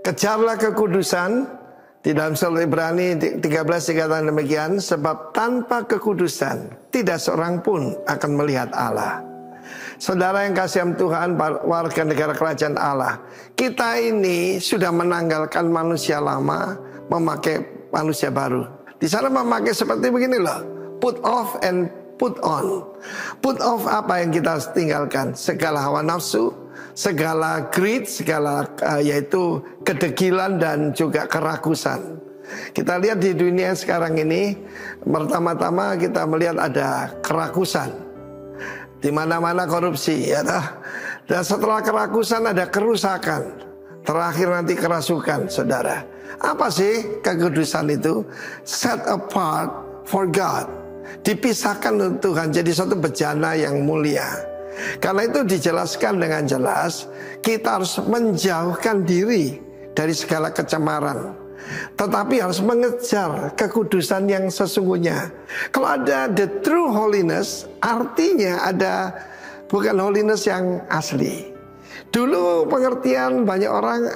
Kejarlah kekudusan. Di dalam surat Ibrani 13 dikatakan demikian, sebab tanpa kekudusan tidak seorang pun akan melihat Allah. Saudara yang kasih Tuhan, warga negara kerajaan Allah, kita ini sudah menanggalkan manusia lama, memakai manusia baru. Di sana memakai seperti begini loh, put off and put on. Put off apa yang kita tinggalkan? Segala hawa nafsu, segala greed, segala yaitu kedegilan dan juga kerakusan. Kita lihat di dunia sekarang ini, pertama-tama kita melihat ada kerakusan. Di mana-mana korupsi, ya dah. Dan setelah kerakusan ada kerusakan. Terakhir nanti kerasukan, saudara. Apa sih kekudusan itu? Set apart for God. Dipisahkan untuk Tuhan, jadi satu bejana yang mulia. Karena itu dijelaskan dengan jelas, kita harus menjauhkan diri dari segala kecemaran. Tetapi harus mengejar kekudusan yang sesungguhnya. Kalau ada the true holiness, artinya ada bukan holiness yang asli. Dulu pengertian banyak orang,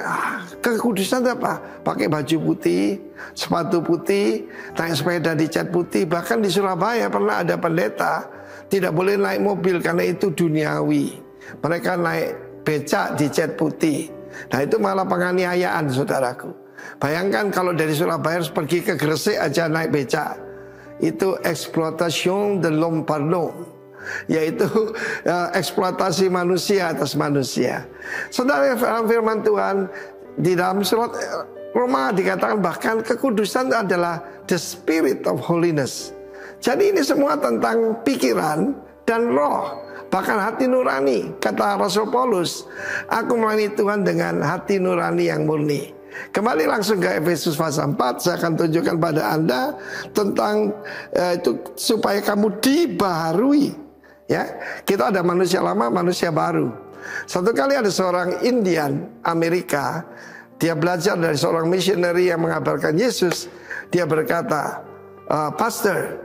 kekudusan itu apa? Pakai baju putih, sepatu putih, naik sepeda dicat putih. Bahkan di Surabaya pernah ada pendeta tidak boleh naik mobil karena itu duniawi. Mereka naik becak dicat putih. Nah itu malah penganiayaan, saudaraku. Bayangkan kalau dari Surabaya harus pergi ke Gresik aja naik becak. Itu eksploitation de l'homme par l'homme, yaitu eksploitasi manusia atas manusia. Saudara, firman Tuhan di dalam surat Roma dikatakan bahkan kekudusan adalah the spirit of holiness. Jadi ini semua tentang pikiran dan roh, bahkan hati nurani. Kata Rasul Paulus, aku melayani Tuhan dengan hati nurani yang murni. Kembali langsung ke Efesus pasal 4. Saya akan tunjukkan pada Anda tentang itu supaya kamu dibaharui. Ya, kita ada manusia lama, manusia baru. Satu kali ada seorang Indian Amerika, dia belajar dari seorang missionary yang mengabarkan Yesus. Dia berkata, Pastor,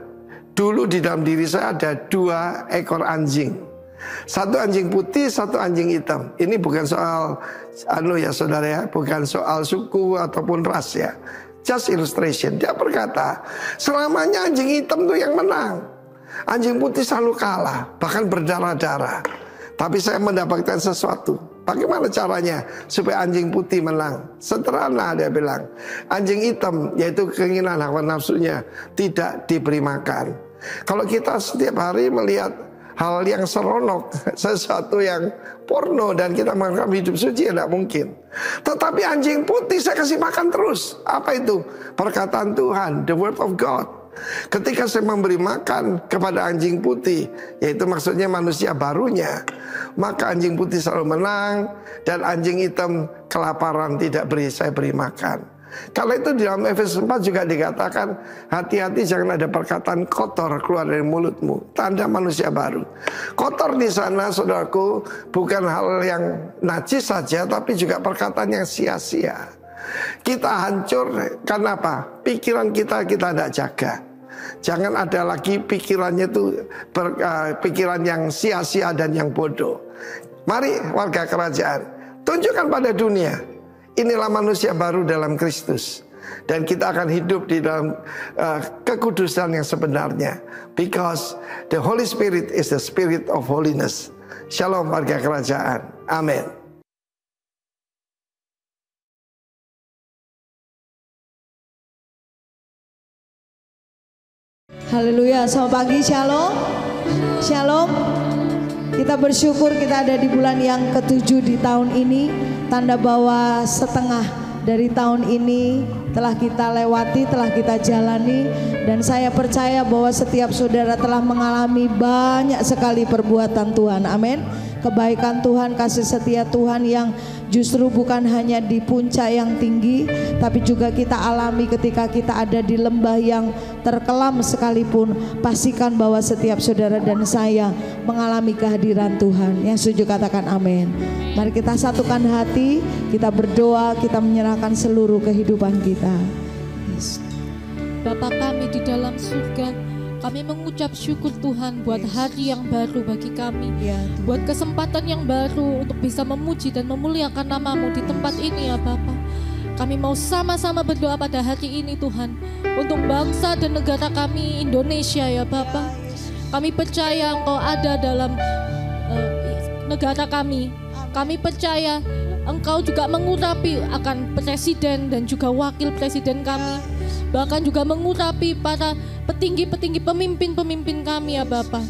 dulu di dalam diri saya ada 2 ekor anjing. Satu anjing putih, satu anjing hitam. Ini bukan soal ya saudara ya, bukan soal suku ataupun ras ya. Just illustration. Dia berkata, selamanya anjing hitam tuh yang menang. Anjing putih selalu kalah, bahkan berdarah-darah. Tapi saya mendapatkan sesuatu. Bagaimana caranya supaya anjing putih menang? Sederhana, dia bilang. Anjing hitam, yaitu keinginan hawa nafsunya, tidak diberi makan. Kalau kita setiap hari melihat hal yang seronok, sesuatu yang porno, dan kita menganggap hidup suci, tidak mungkin. Tetapi anjing putih saya kasih makan terus. Apa itu? Perkataan Tuhan, the word of God. Ketika saya memberi makan kepada anjing putih, yaitu maksudnya manusia barunya, maka anjing putih selalu menang, dan anjing hitam kelaparan, tidak saya beri makan. Kalau itu di dalam Efesus 4 juga dikatakan, hati-hati jangan ada perkataan kotor keluar dari mulutmu. Tanda manusia baru. Kotor di sana, saudaraku, bukan hal yang najis saja, tapi juga perkataan yang sia-sia. Kita hancur karena apa? Pikiran kita tidak jaga. Jangan ada lagi pikirannya itu pikiran yang sia-sia dan yang bodoh. Mari warga kerajaan, tunjukkan pada dunia, inilah manusia baru dalam Kristus. Dan kita akan hidup di dalam kekudusan yang sebenarnya. Because the Holy Spirit is the spirit of holiness. Shalom warga kerajaan. Amin. Haleluya, selamat pagi, shalom. Shalom. Kita bersyukur kita ada di bulan yang ke-7 di tahun ini. Tanda bahwa setengah dari tahun ini telah kita lewati, telah kita jalani. Dan saya percaya bahwa setiap saudara telah mengalami banyak sekali perbuatan Tuhan. Amin. Kebaikan Tuhan, kasih setia Tuhan yang justru bukan hanya di puncak yang tinggi, tapi juga kita alami ketika kita ada di lembah yang terkelam sekalipun. Pastikan bahwa setiap saudara dan saya mengalami kehadiran Tuhan. Yang setuju katakan amin. Mari kita satukan hati, kita berdoa, kita menyerahkan seluruh kehidupan kita. Yes. Bapa kami di dalam surga, kami mengucap syukur Tuhan buat hari yang baru bagi kami, buat kesempatan yang baru untuk bisa memuji dan memuliakan nama-Mu di tempat ini ya Bapa. Kami mau sama-sama berdoa pada hari ini Tuhan, untuk bangsa dan negara kami Indonesia ya Bapa. Kami percaya Engkau ada dalam negara kami. Kami percaya Engkau juga mengurapi akan presiden dan juga wakil presiden kami. Bahkan juga mengurapi para petinggi-petinggi pemimpin-pemimpin kami ya Bapa.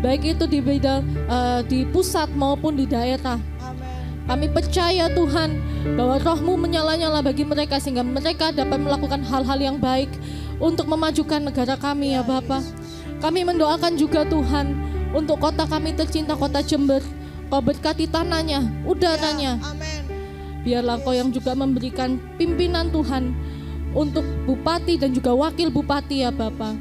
Baik itu di bidang di pusat maupun di daerah. Kami percaya Tuhan bahwa Roh-Mu menyala-nyala bagi mereka sehingga mereka dapat melakukan hal-hal yang baik untuk memajukan negara kami ya Bapa. Kami mendoakan juga Tuhan untuk kota kami tercinta, kota Jember. Kau berkati tanahnya, udaranya. Biarlah Kau yang juga memberikan pimpinan Tuhan untuk bupati dan juga wakil bupati ya Bapa.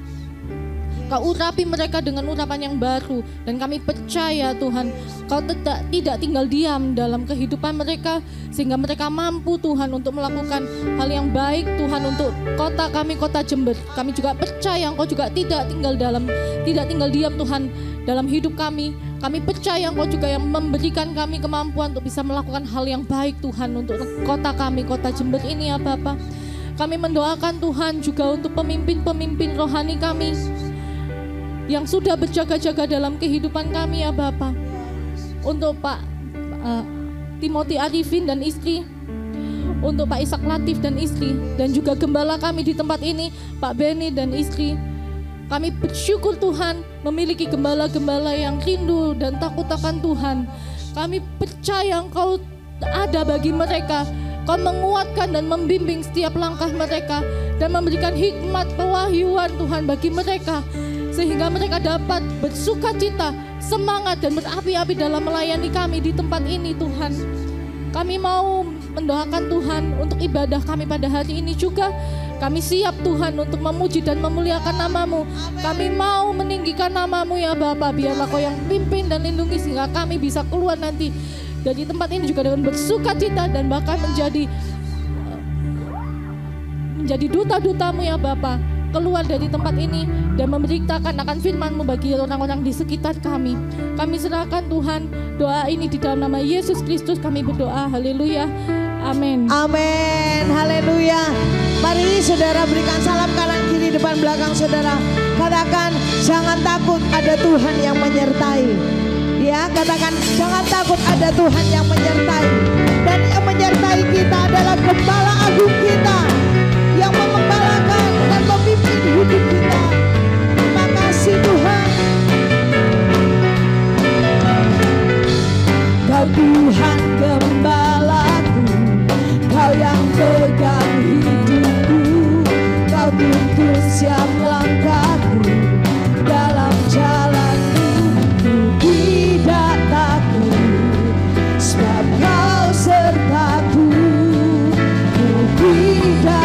Kau urapi mereka dengan urapan yang baru. Dan kami percaya Tuhan, Kau tidak tinggal diam dalam kehidupan mereka, sehingga mereka mampu Tuhan untuk melakukan hal yang baik Tuhan untuk kota kami, kota Jember. Kami juga percaya Engkau juga tidak tinggal diam Tuhan dalam hidup kami. Kami percaya Engkau juga yang memberikan kami kemampuan untuk bisa melakukan hal yang baik Tuhan untuk kota kami, kota Jember ini ya Bapa. Kami mendoakan Tuhan juga untuk pemimpin-pemimpin rohani kami yang sudah berjaga-jaga dalam kehidupan kami ya Bapa. Untuk Pak Timothy Arifin dan istri, untuk Pak Ishak Latif dan istri, dan juga gembala kami di tempat ini, Pak Benny dan istri. Kami bersyukur Tuhan memiliki gembala-gembala yang rindu dan takut akan Tuhan. Kami percaya Engkau ada bagi mereka. Kau menguatkan dan membimbing setiap langkah mereka dan memberikan hikmat pewahyuan Tuhan bagi mereka, sehingga mereka dapat bersukacita, semangat dan berapi-api dalam melayani kami di tempat ini Tuhan. Kami mau mendoakan Tuhan untuk ibadah kami pada hari ini juga. Kami siap Tuhan untuk memuji dan memuliakan nama-Mu. Kami mau meninggikan nama-Mu ya Bapa. Biarlah Kau yang pimpin dan lindungi sehingga kami bisa keluar nanti dari tempat ini juga dengan bersukacita dan bahkan menjadi duta-duta-Mu ya Bapa. Keluar dari tempat ini dan memberitakan akan firman-Mu bagi orang-orang di sekitar kami. Kami serahkan Tuhan doa ini di dalam nama Yesus Kristus kami berdoa. Haleluya. Amin. Amin. Haleluya. Mari saudara berikan salam kanan kiri depan belakang saudara. Katakan jangan takut, ada Tuhan yang menyertai. Ya, katakan jangan takut, ada Tuhan yang menyertai. Dan yang menyertai kita adalah Gembala Agung kita yang mengembalakan dan memimpin hidup kita. Terima kasih Tuhan. Kau Tuhan gembalaku, Kau yang pegang hidupku, Kau tuntun setiap langkahku dalam jalanku. Ku tidak takut sebab Kau sertaku. Ku tidak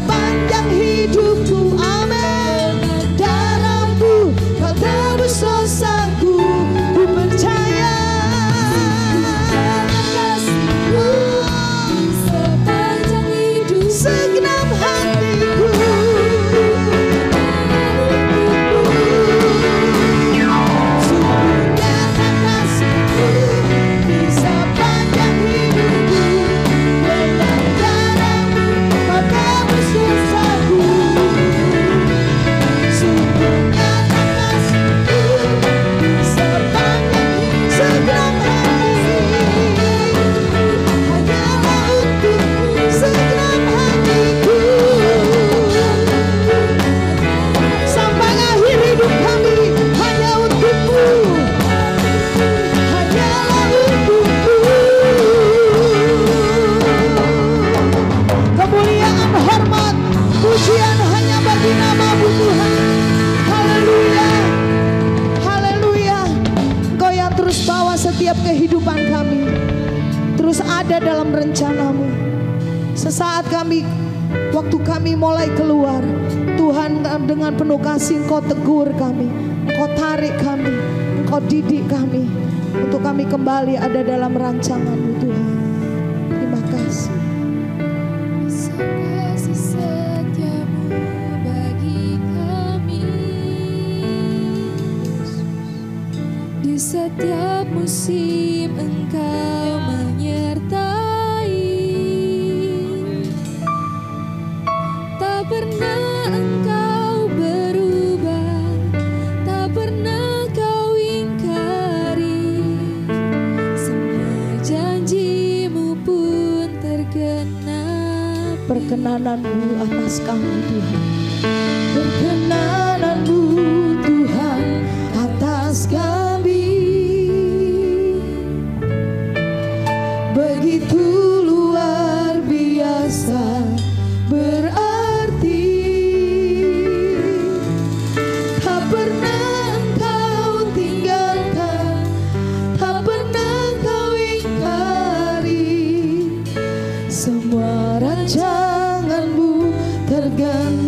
sepanjang hidupku. Amin. Darahmu kau tebus dosaku, ku percaya. Sepanjang hidup Segenap hatiku, sungguh nyata kasihku. Di sepanjang hidupku, dengan darahmu kau tebus dosaku. Sungguh nyata kasihku. Di sepanjang segenap hati, hanyalah untukmu segenap hatiku. Sampai akhir hidup kami hanya untukmu, hanyalah untukmu. Kemuliaan, hormat, pujian hanya bagi nama-Mu Tuhan. Haleluya, haleluya. Engkau yang terus bawa setiap kehidupan kami, terus ada dalam rencana-Mu. Sesaat kami, waktu kami mulai keluar, Tuhan dengan penuh kasih Engkau tegur kami, Engkau tarik kami, Engkau didik kami, untuk kami kembali ada dalam rancangan-Mu Tuhan. Terima kasih. kasih setiamu bagi kami. Di setiap musim Engkau menyertai. Tak pernah Engkau berubah, tak pernah Kau ingkari. Semua janji-Mu pun tergenap. Perkenanan-Mu atas kami Tuhan, perkenanan-Mu Tuhan atas kami, begitu luar biasa berarti. Tak pernah Engkau tinggalkan, tak pernah Kau ingkari. Semua rancangan-Mu tergenapi.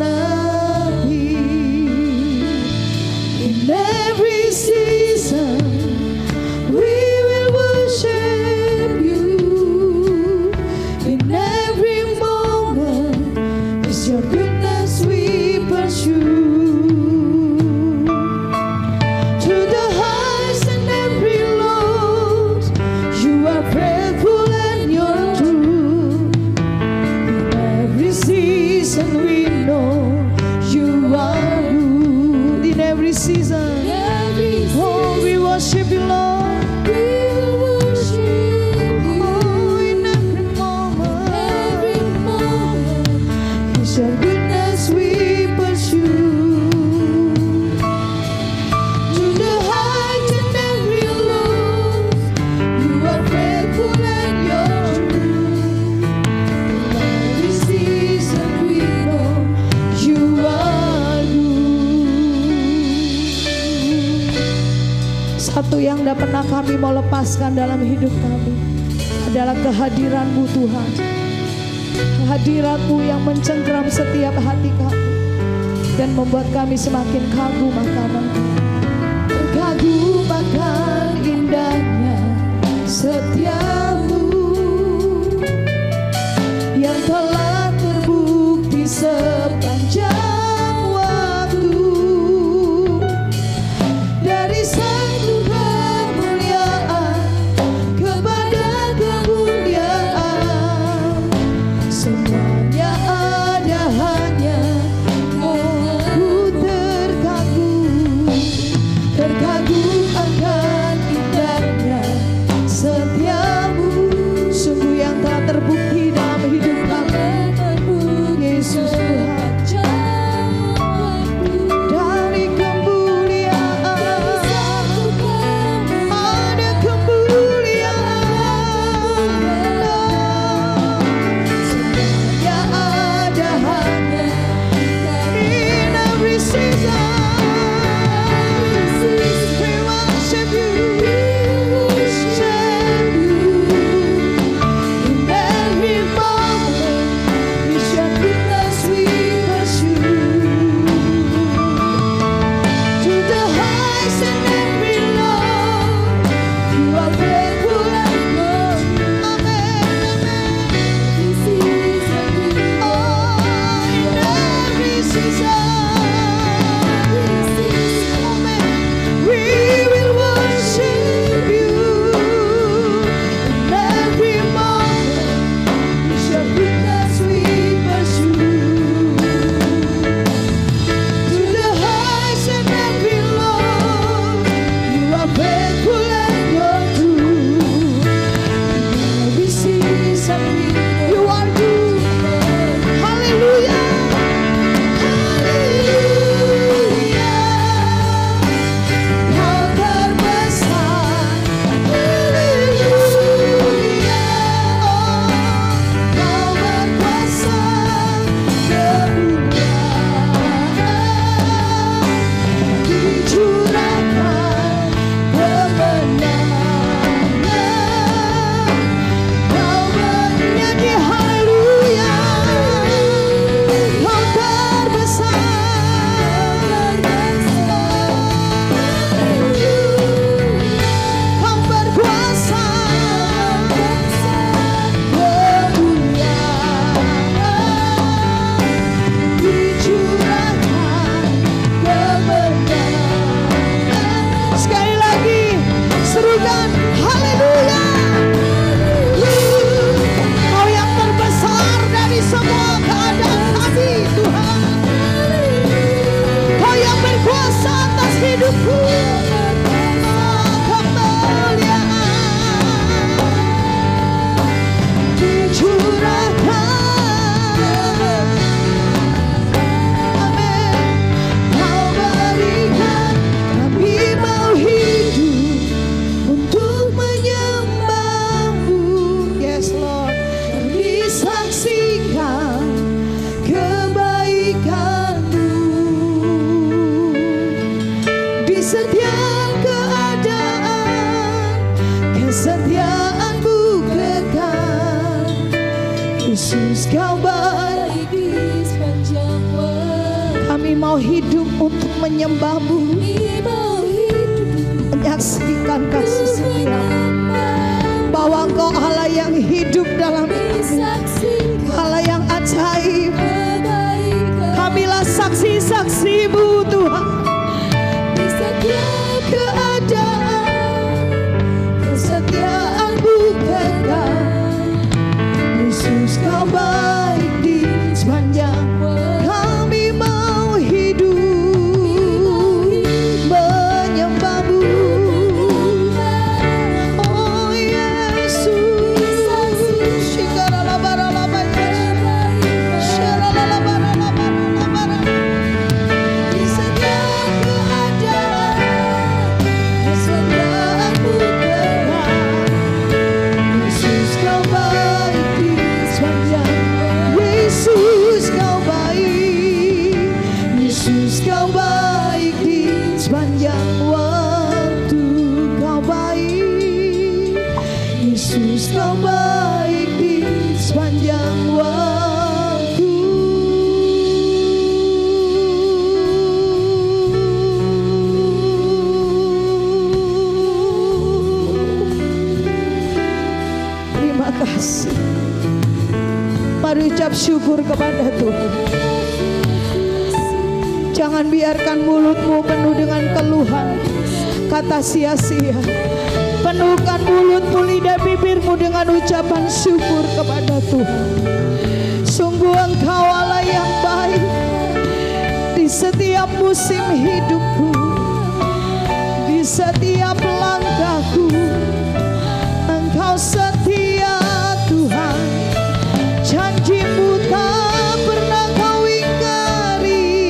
In every season we will worship You. In every moment is Your goodness we pursue. Through the highs and every lows, You are faithful and You're true. In every season we know You are good. In every season, oh, we worship You, Lord. We will worship You. Oh, in every moment, it's Your goodness we pursue. Through the heights and every lows, You are faithful and You're true. In every season we know You are good. Satu yang tidak pernah kami mau lepaskan dalam hidup kami adalah kehadiran-Mu Tuhan. Kehadiran-Mu yang mencengkeram setiap hati kami dan membuat kami semakin kagum akan Engkau. Terkagum akan indahnya setiamu yang telah terbukti sepanjang waktu. Dari satu kemuliaan kepada kemuliaan, semuanya ada hanya aku terkagum. Terkagum akan indahnya setiamu, sungguh yang telah terbukti dalam hidup kami. Yesus Tuhan, Yesus, Kau baik di sepanjang waktu. Kami mau hidup untuk menyembah-Mu, menyaksikan kasih setia-Mu, bahwa Engkau Allah yang hidup dalam kami, Allah yang ajaib. Kamilah saksi-saksi-Mu Tuhan, di setiap keadaan, kesetiaan-Mu kekal. Yesus, Kau baik di sepanjang waktu. Kami mau hidup menyembah-Mu. Oh Yesus, di setiap keadaan, kesetiaan-Mu kekal. Yesus, Kau baik di sepanjang. Yesus, Kau baik. Yesus, Kau baik di sepanjang waktu. Kau baik. Yesus, Kau baik di sepanjang waktu. Terima kasih. Mari ucap syukur kepada Tuhan. Jangan biarkan mulutmu penuh dengan keluhan, kata sia-sia. Penuhkan mulutmu, lidah bibirmu dengan ucapan syukur kepada Tuhan. Sungguh Engkau Allah yang baik di setiap musim hidupku, di setiap langkahku. Engkau setia Tuhan, janji-Mu tak pernah Kau ingkari.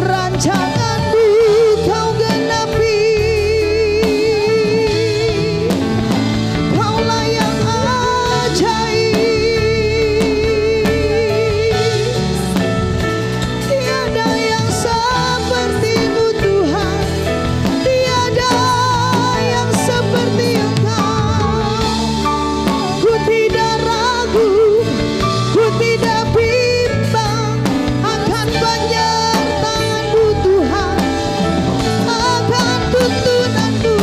Rancangan-Mu Kau genapi. Kaulah yang ajaib. Tiada yang seperti-Mu Tuhan, tiada yang seperti Engkau. Ku tidak ragu, ku tidak bimbang akan penyertaan-Mu Tuhan, akan tuntunan-Mu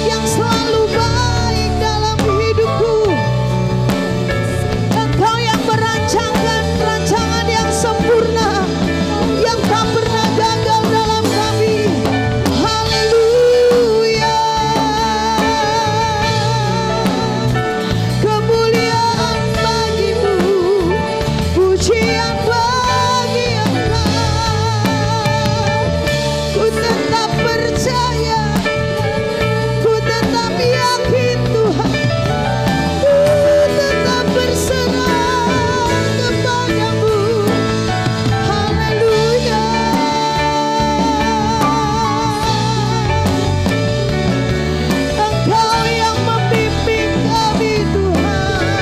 yang selalu baik dalam hidupku. Engkau yang merancangkan rancangan yang sempurna, yang tak pernah gagal dalam kami. Haleluya. Kemuliaan bagi-Mu, pujian bagi Engkau. Ku tetap percaya, ku tetap yakin Tuhan, ku tetap berserah kepada-Mu. Haleluya. Engkau yang membimbing kami Tuhan,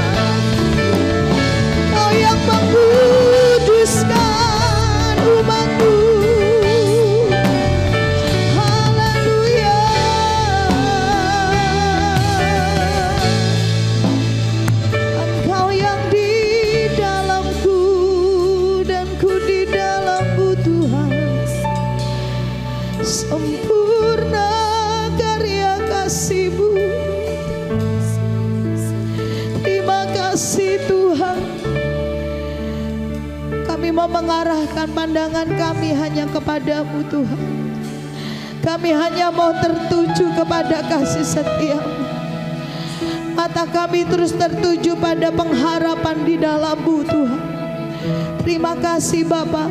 Engkau yang menguduskan umat-Mu. Haleluya. Engkau yang di dalamku dan ku di dalam-Mu Tuhan. Sempurna karya kasih-Mu. Terima kasih Tuhan. Kami mau mengarahkan pandangan kami hanya kepada-Mu Tuhan. Kami hanya mau tertuju kepada kasih setia-Mu. Mata kami terus tertuju pada pengharapan di dalam-Mu Tuhan. Terima kasih Bapa,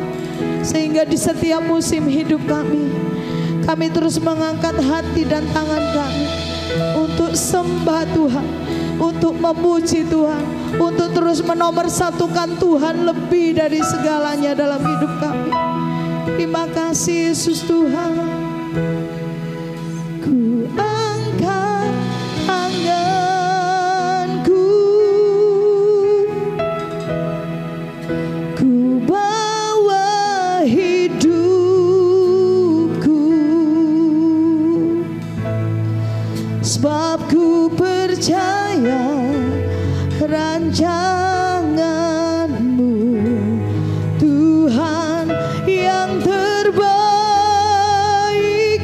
sehingga di setiap musim hidup kami terus mengangkat hati dan tangan kami untuk sembah Tuhan, untuk memuji Tuhan, untuk terus menomorsatukan Tuhan lebih dari segalanya dalam hidup kami. Terima kasih Yesus Tuhan. Ku angkat tanganku, ku bawa hidupku, sebab ku percaya rancangan-Mu, Tuhan, yang terbaik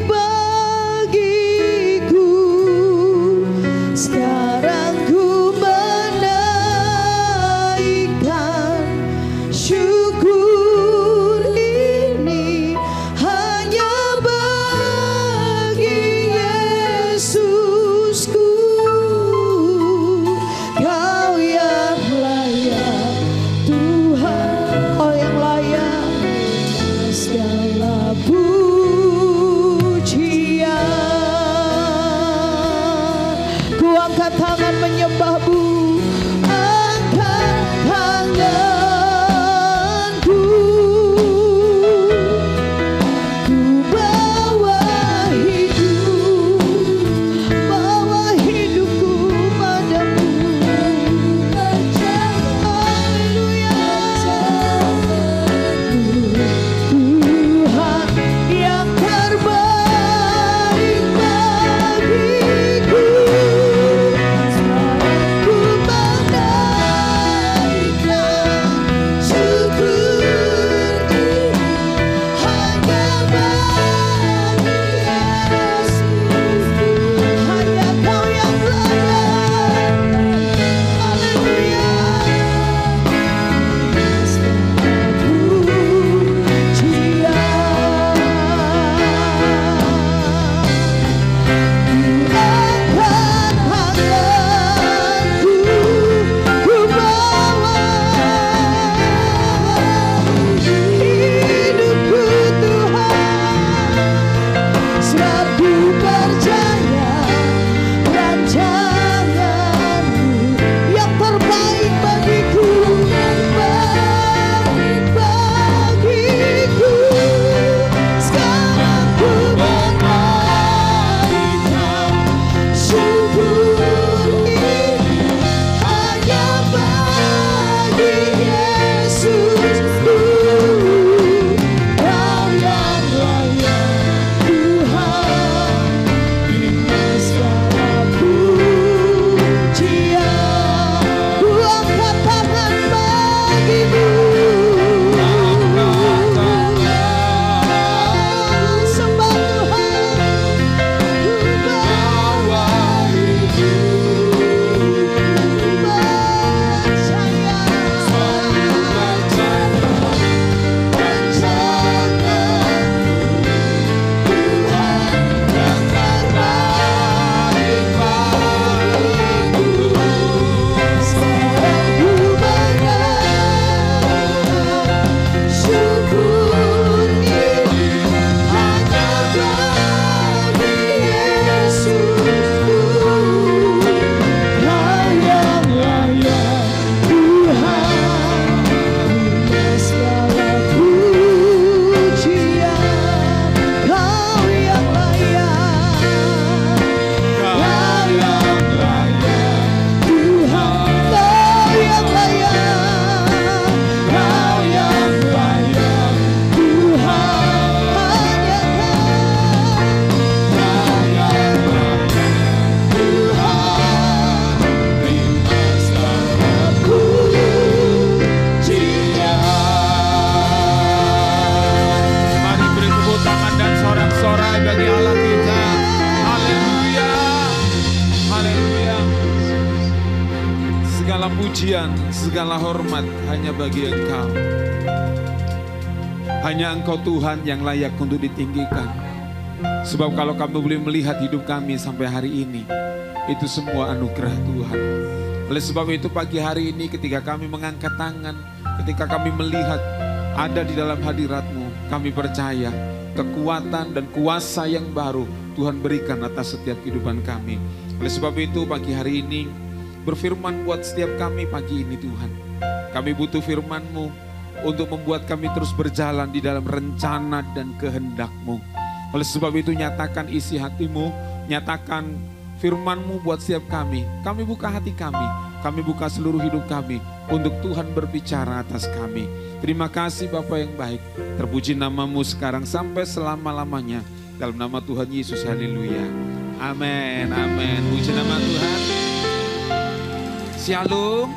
bagiku. Sekarang ku menaikkan syukur ini hanya bagi Yesusku. Kau yang layak Tuhan, Kau yang layak segala pujian. Ku angkat tangan menyembah-Mu, angkat tanganku, ku bawa hidupku padamu. Haleluya. Tuhan yang terbaik bagiku. Ku menaikkan syukur hanya bagi Yesusku. Hanya Kau yang layak. Haleluya. pujian, segala hormat hanya bagi Engkau. Hanya Engkau Tuhan yang layak untuk ditinggikan. Sebab kalau kami boleh melihat hidup kami sampai hari ini, itu semua anugerah Tuhan. Oleh sebab itu pagi hari ini ketika kami mengangkat tangan, ketika kami melihat ada di dalam hadirat-Mu, kami percaya kekuatan dan kuasa yang baru Tuhan berikan atas setiap kehidupan kami. Oleh sebab itu pagi hari ini berfirman buat setiap kami pagi ini Tuhan. Kami butuh firman-Mu untuk membuat kami terus berjalan di dalam rencana dan kehendak-Mu. Oleh sebab itu nyatakan isi hati-Mu, nyatakan firman-Mu buat setiap kami. Kami buka hati kami buka seluruh hidup kami untuk Tuhan berbicara atas kami. Terima kasih Bapa yang baik. Terpuji nama-Mu sekarang sampai selama-lamanya. Dalam nama Tuhan Yesus, haleluya. Amin, amin. Puji nama Tuhan. Shalom.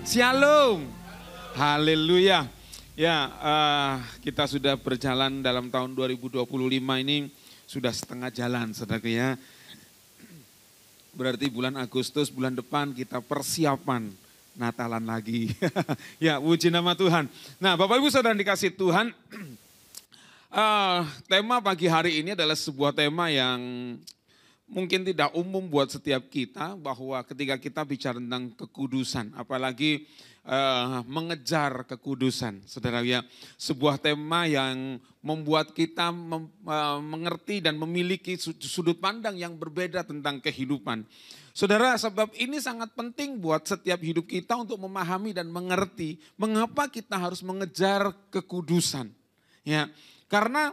Shalom. Haleluya. Ya, kita sudah berjalan dalam tahun 2025 ini sudah setengah jalan, saudaraku ya. Berarti bulan Agustus, bulan depan kita persiapan Natalan lagi. Ya, puji nama Tuhan. Nah, Bapak Ibu Saudara dikasih Tuhan, tema pagi hari ini adalah sebuah tema yang mungkin tidak umum buat setiap kita, bahwa ketika kita bicara tentang kekudusan, apalagi mengejar kekudusan, saudara ya, sebuah tema yang membuat kita mengerti dan memiliki sudut pandang yang berbeda tentang kehidupan. Saudara, sebab ini sangat penting buat setiap hidup kita untuk memahami dan mengerti mengapa kita harus mengejar kekudusan. Ya, karena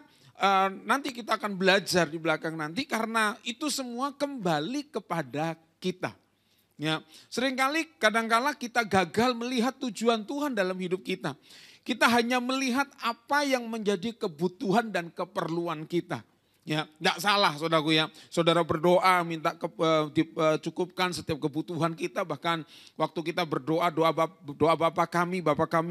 nanti kita akan belajar di belakang nanti, karena itu semua kembali kepada kita. Ya, seringkali kadangkala kita gagal melihat tujuan Tuhan dalam hidup kita. Kita hanya melihat apa yang menjadi kebutuhan dan keperluan kita. Ya, tidak salah saudaraku ya. Saudara berdoa minta dicukupkan setiap kebutuhan kita. Bahkan waktu kita berdoa, doa Bapa kami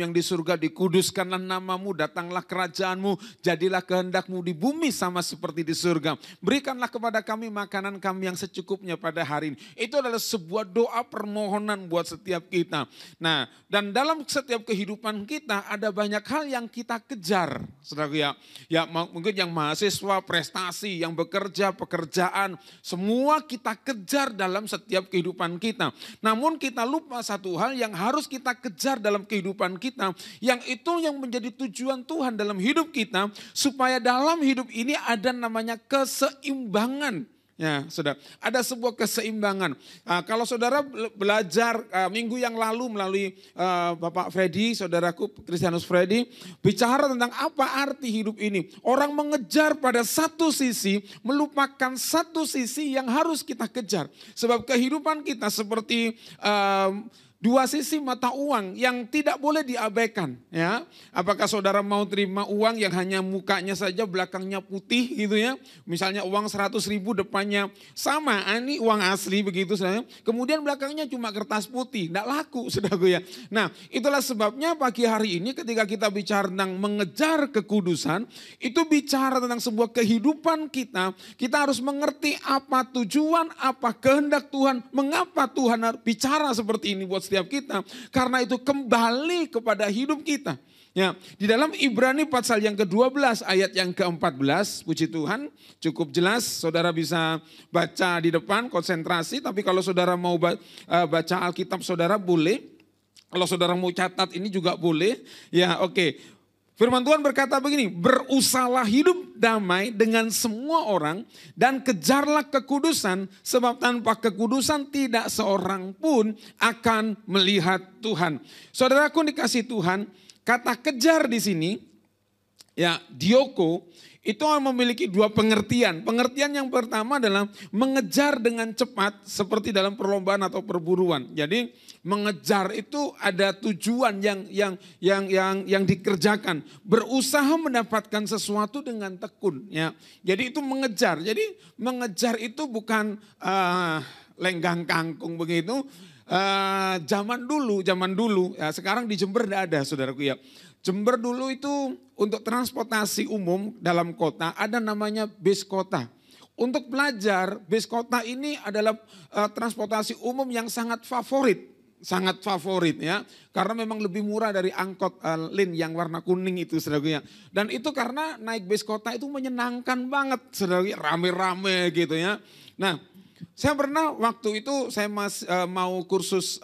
yang di surga, dikuduskanlah nama-Mu, datanglah kerajaan-Mu, jadilah kehendak-Mu di bumi sama seperti di surga. Berikanlah kepada kami makanan kami yang secukupnya pada hari ini. Itu adalah sebuah doa permohonan buat setiap kita. Nah, dan dalam setiap kehidupan kita ada banyak hal yang kita kejar, saudaraku ya. Ya, mungkin yang mahasiswa, prestasi, yang bekerja, pekerjaan, semua kita kejar dalam setiap kehidupan kita. Namun kita lupa satu hal yang harus kita kejar dalam kehidupan kita, yang itu yang menjadi tujuan Tuhan dalam hidup kita, supaya dalam hidup ini ada namanya keseimbangan. Ya, saudara, ada sebuah keseimbangan. Kalau saudara belajar minggu yang lalu melalui Bapak Freddy, saudaraku Kristianus Freddy, bicara tentang apa arti hidup ini. Orang mengejar pada satu sisi, melupakan satu sisi yang harus kita kejar. Sebab kehidupan kita seperti dua sisi mata uang yang tidak boleh diabaikan. Ya, apakah saudara mau terima uang yang hanya mukanya saja, belakangnya putih gitu ya? Misalnya uang 100.000 depannya sama, ini uang asli begitu saja. Kemudian belakangnya cuma kertas putih, tidak laku, saudaraku ya. Nah, itulah sebabnya pagi hari ini ketika kita bicara tentang mengejar kekudusan, itu bicara tentang sebuah kehidupan kita. Kita harus mengerti apa tujuan, apa kehendak Tuhan, mengapa Tuhan bicara seperti ini buat setiap kita, karena itu kembali kepada hidup kita. Ya, di dalam Ibrani pasal yang ke-12 ayat yang ke-14, puji Tuhan, cukup jelas, saudara bisa baca di depan, konsentrasi, tapi kalau saudara mau baca Alkitab saudara boleh, kalau saudara mau catat ini juga boleh, ya oke. Firman Tuhan berkata begini, berusahalah hidup damai dengan semua orang dan kejarlah kekudusan, sebab tanpa kekudusan tidak seorang pun akan melihat Tuhan. Saudaraku dikasih Tuhan, kata kejar di sini, ya dioko, itu memiliki dua pengertian. Pengertian yang pertama adalah mengejar dengan cepat seperti dalam perlombaan atau perburuan. Jadi mengejar itu ada tujuan yang dikerjakan. Berusaha mendapatkan sesuatu dengan tekun. Ya. Jadi itu mengejar. Jadi mengejar itu bukan lenggang kangkung begitu. Zaman dulu, ya, sekarang di Jember tidak ada, saudaraku ya. Jember dulu itu untuk transportasi umum dalam kota ada namanya bis kota. Untuk belajar, bis kota ini adalah transportasi umum yang sangat favorit ya. Karena memang lebih murah dari angkot Lin yang warna kuning itu, saudaraku ya. Dan itu karena naik bis kota itu menyenangkan banget, saudaraku, rame-rame gitu ya. Nah, Saya pernah waktu itu saya mau kursus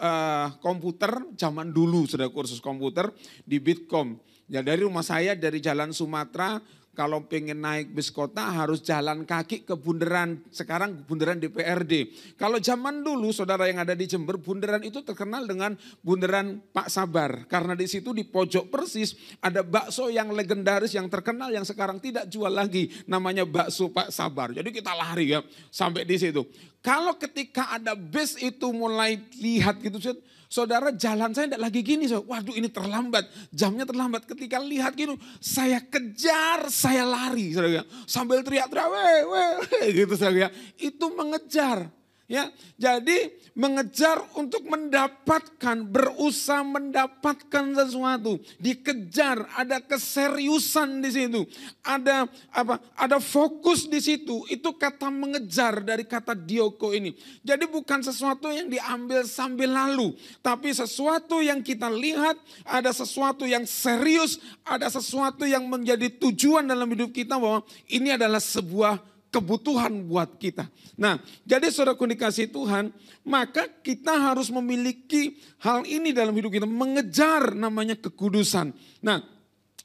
komputer zaman dulu, sudah kursus komputer di Bitkom. Ya dari rumah saya dari Jalan Sumatera, kalau pengen naik bis kota harus jalan kaki ke bundaran, sekarang bundaran DPRD. Kalau zaman dulu saudara yang ada di Jember, bundaran itu terkenal dengan bundaran Pak Sabar. Karena di situ di pojok persis ada bakso yang legendaris, yang terkenal, yang sekarang tidak jual lagi. Namanya bakso Pak Sabar. Jadi kita lari ya sampai di situ. Kalau ketika ada bis itu mulai lihat gitu, saudara jalan saya tidak lagi gini. Waduh ini terlambat, jamnya terlambat. Ketika lihat gitu, saya kejar, saya lari. Saudara, sambil teriak-teriak, weh, gitu saudara. Itu mengejar. Ya, jadi mengejar untuk mendapatkan, berusaha mendapatkan sesuatu, dikejar, ada keseriusan di situ, ada apa? Ada fokus di situ. Itu kata mengejar dari kata dioko ini. Jadi bukan sesuatu yang diambil sambil lalu, tapi sesuatu yang kita lihat, ada sesuatu yang serius, ada sesuatu yang menjadi tujuan dalam hidup kita bahwa ini adalah sebuah kebutuhan buat kita. Nah, jadi saudaraku dikasih Tuhan, maka kita harus memiliki hal ini dalam hidup kita, mengejar namanya kekudusan. Nah,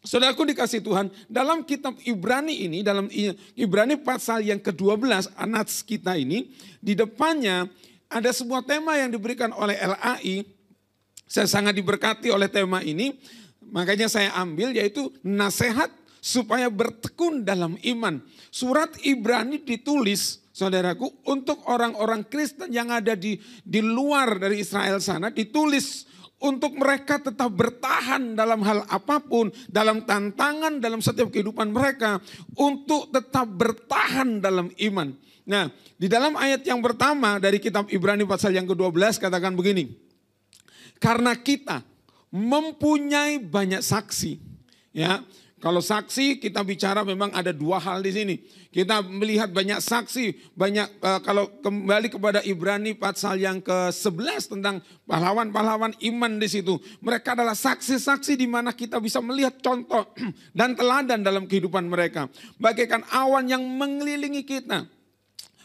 saudaraku dikasih Tuhan, dalam kitab Ibrani ini, dalam Ibrani pasal yang ke-12, anats kita ini, di depannya ada sebuah tema yang diberikan oleh LAI. Saya sangat diberkati oleh tema ini, makanya saya ambil, yaitu nasihat supaya bertekun dalam iman. Surat Ibrani ditulis, saudaraku, untuk orang-orang Kristen yang ada di luar dari Israel sana, ditulis untuk mereka tetap bertahan dalam hal apapun, dalam tantangan, dalam setiap kehidupan mereka, untuk tetap bertahan dalam iman. Nah, di dalam ayat yang pertama dari kitab Ibrani pasal yang ke-12 katakan begini, karena kita mempunyai banyak saksi, ya. Kalau saksi kita bicara memang ada dua hal di sini. Kita melihat banyak saksi, kalau kembali kepada Ibrani pasal yang ke-11 tentang pahlawan-pahlawan iman di situ. Mereka adalah saksi-saksi di mana kita bisa melihat contoh dan teladan dalam kehidupan mereka. Bagaikan awan yang mengelilingi kita.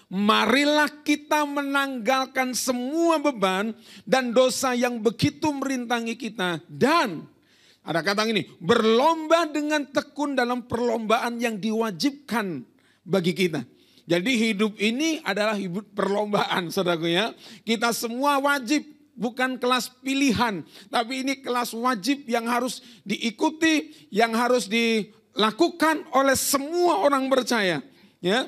Marilah kita menanggalkan semua beban dan dosa yang begitu merintangi kita, dan ada kata ini, berlomba dengan tekun dalam perlombaan yang diwajibkan bagi kita. Jadi hidup ini adalah hidup perlombaan, saudaraku ya. Kita semua wajib, bukan kelas pilihan, tapi ini kelas wajib yang harus diikuti, yang harus dilakukan oleh semua orang percaya. Ya,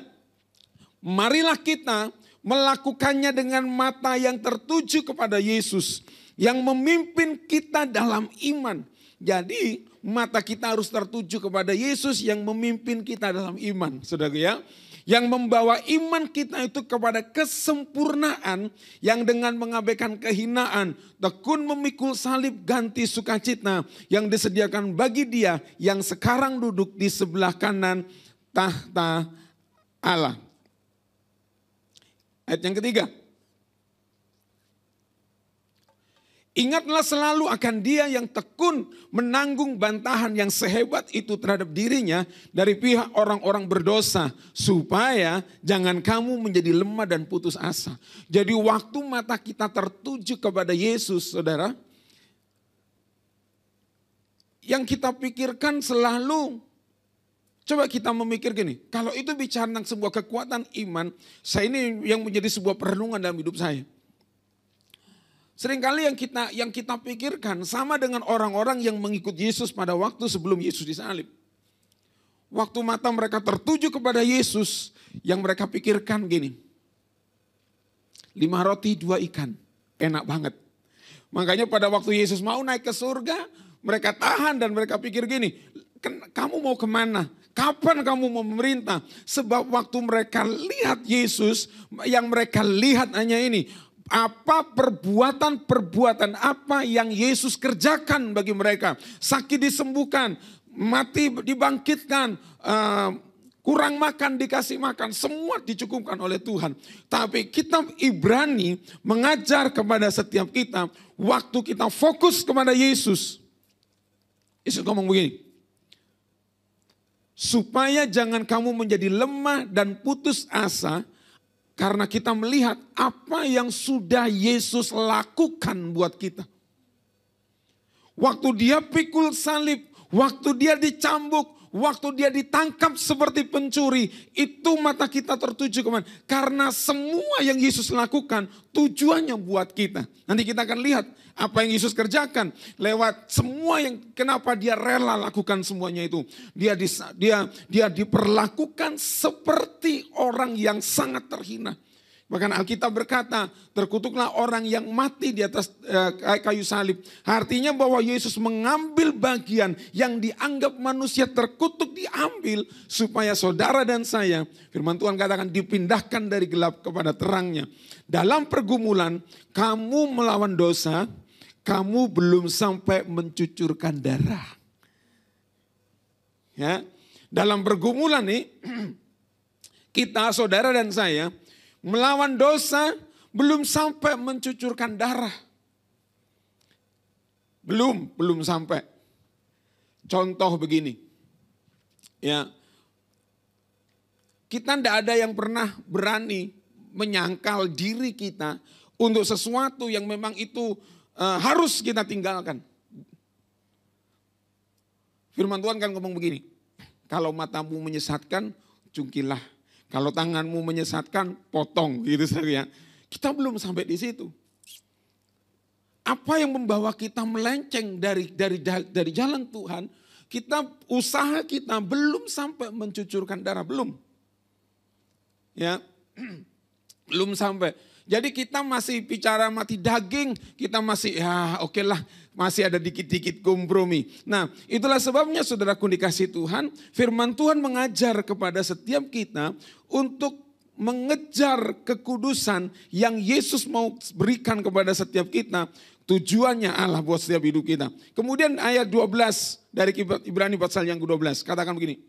marilah kita melakukannya dengan mata yang tertuju kepada Yesus, yang memimpin kita dalam iman. Jadi mata kita harus tertuju kepada Yesus yang memimpin kita dalam iman, saudara ya. Yang membawa iman kita itu kepada kesempurnaan, yang dengan mengabaikan kehinaan, tekun memikul salib ganti sukacita yang disediakan bagi Dia yang sekarang duduk di sebelah kanan tahta Allah. Ayat yang ketiga. Ingatlah selalu akan Dia yang tekun menanggung bantahan yang sehebat itu terhadap dirinya dari pihak orang-orang berdosa, supaya jangan kamu menjadi lemah dan putus asa. Jadi waktu mata kita tertuju kepada Yesus, saudara, yang kita pikirkan selalu, coba kita memikir gini, kalau itu bicara tentang sebuah kekuatan iman, saya ini yang menjadi sebuah perenungan dalam hidup saya. Seringkali yang kita pikirkan sama dengan orang-orang yang mengikut Yesus pada waktu sebelum Yesus disalib. Waktu mata mereka tertuju kepada Yesus, yang mereka pikirkan gini, 5 roti 2 ikan, enak banget. Makanya pada waktu Yesus mau naik ke surga, mereka tahan dan mereka pikir gini, kamu mau kemana? Kapan kamu mau memerintah? Sebab waktu mereka lihat Yesus, yang mereka lihat hanya ini, apa perbuatan apa yang Yesus kerjakan bagi mereka. Sakit disembuhkan, mati dibangkitkan, kurang makan dikasih makan, semua dicukupkan oleh Tuhan. Tapi kitab Ibrani mengajar kepada setiap kita, waktu kita fokus kepada Yesus, Yesus ngomong begini, supaya jangan kamu menjadi lemah dan putus asa Karena kita melihat apa yang sudah Yesus lakukan buat kita. Waktu dia pikul salib, waktu dia dicambuk, waktu dia ditangkap seperti pencuri, itu mata kita tertuju kemana? Karena semua yang Yesus lakukan tujuannya buat kita. Nanti kita akan lihat apa yang Yesus kerjakan lewat semua yang kenapa dia rela lakukan semuanya itu. Dia diperlakukan seperti orang yang sangat terhina. Bahkan Alkitab berkata, terkutuklah orang yang mati di atas kayu salib. Artinya bahwa Yesus mengambil bagian yang dianggap manusia terkutuk, diambil supaya saudara dan saya, firman Tuhan katakan, dipindahkan dari gelap kepada terangnya. Dalam pergumulan, kamu melawan dosa, kamu belum sampai mencucurkan darah. Ya, dalam pergumulan nih, kita saudara dan saya, melawan dosa belum sampai mencucurkan darah. Belum sampai. Contoh begini. Ya. Kita tidak ada yang pernah berani menyangkal diri kita untuk sesuatu yang memang itu harus kita tinggalkan. Firman Tuhan kan ngomong begini. Kalau matamu menyesatkan, cungkilah. Kalau tanganmu menyesatkan, potong gitu saja. Kita belum sampai di situ. Apa yang membawa kita melenceng dari jalan Tuhan? Usaha kita belum sampai mencucurkan darah, belum. Ya, belum sampai. Jadi kita masih bicara mati daging, kita masih ya oke lah, masih ada dikit-dikit kompromi. Nah, itulah sebabnya saudaraku dikasih Tuhan, firman Tuhan mengajar kepada setiap kita untuk mengejar kekudusan yang Yesus mau berikan kepada setiap kita. Tujuannya Allah buat setiap hidup kita. Kemudian ayat 12 dari Ibrani pasal yang ke-12 katakan begini.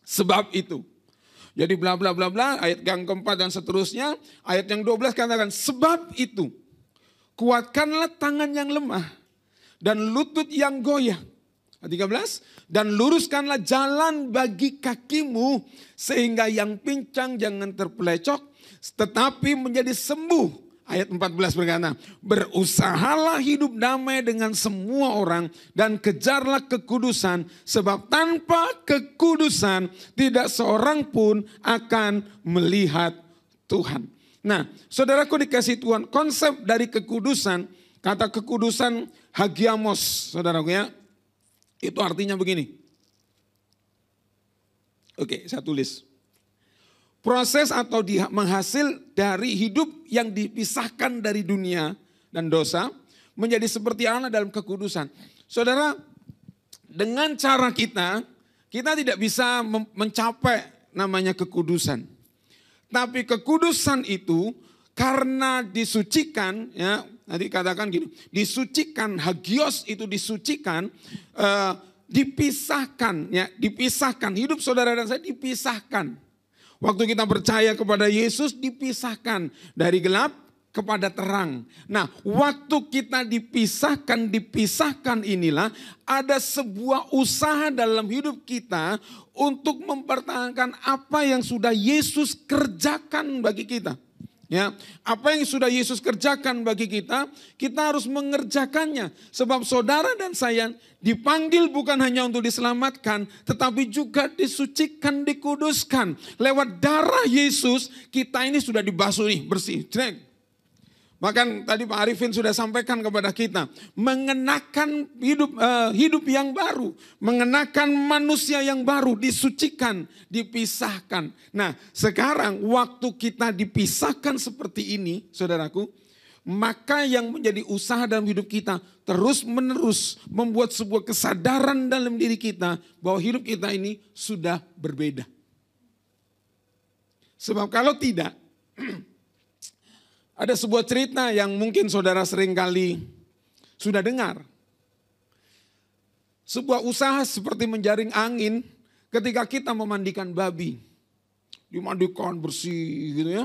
Sebab itu. Jadi bla bla bla bla, ayat yang keempat dan seterusnya. Ayat yang 12 katakan, sebab itu kuatkanlah tangan yang lemah dan lutut yang goyah. Ayat 13, dan luruskanlah jalan bagi kakimu sehingga yang pincang jangan terpelecok tetapi menjadi sembuh. Ayat 14 berkata, berusahalah hidup damai dengan semua orang dan kejarlah kekudusan, sebab tanpa kekudusan tidak seorang pun akan melihat Tuhan. Nah, saudaraku dikasih Tuhan, konsep dari kekudusan, kata kekudusan hagiamos, saudaraku ya, itu artinya begini. Oke, saya tulis. Proses atau menghasil dari hidup yang dipisahkan dari dunia dan dosa menjadi seperti Allah dalam kekudusan. Saudara, dengan cara kita tidak bisa mencapai namanya kekudusan. Tapi kekudusan itu karena disucikan, ya nanti katakan gini, disucikan, hagios itu disucikan, dipisahkan, ya dipisahkan. Hidup saudara dan saya dipisahkan. Waktu kita percaya kepada Yesus dipisahkan dari gelap kepada terang. Nah, waktu kita dipisahkan inilah ada sebuah usaha dalam hidup kita untuk mempertahankan apa yang sudah Yesus kerjakan bagi kita. Ya, apa yang sudah Yesus kerjakan bagi kita harus mengerjakannya. Sebab saudara dan saya dipanggil bukan hanya untuk diselamatkan, tetapi juga disucikan, dikuduskan. Lewat darah Yesus, kita ini sudah dibasuh nih, bersih. Bahkan tadi Pak Arifin sudah sampaikan kepada kita, mengenakan hidup yang baru, mengenakan manusia yang baru, disucikan, dipisahkan. Nah, sekarang waktu kita dipisahkan seperti ini, saudaraku, maka yang menjadi usaha dalam hidup kita terus menerus membuat sebuah kesadaran dalam diri kita bahwa hidup kita ini sudah berbeda. Sebab kalau tidak, ada sebuah cerita yang mungkin saudara seringkali sudah dengar. Sebuah usaha seperti menjaring angin ketika kita memandikan babi. Dimandikan bersih gitu ya.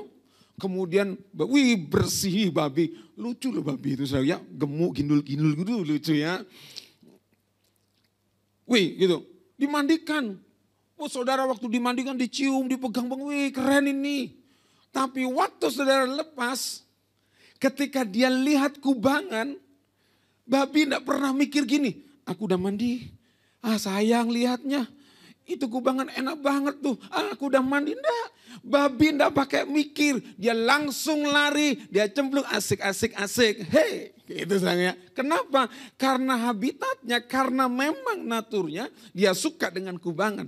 Kemudian, wih bersih babi. Lucu loh babi itu saya, gemuk, gindul-gindul gitu lucu ya. Wih gitu, dimandikan. Oh saudara waktu dimandikan dicium, dipegang, wih keren ini. Tapi waktu saudara lepas, ketika dia lihat kubangan, babi tidak pernah mikir gini, aku udah mandi, sayang lihatnya. Itu kubangan enak banget tuh. Aku udah mandi. Enggak. Babi enggak pakai mikir. Dia langsung lari. Dia cemplung asik. Hei. Gitu sayangnya. Kenapa? Karena habitatnya. Karena memang naturnya. Dia suka dengan kubangan.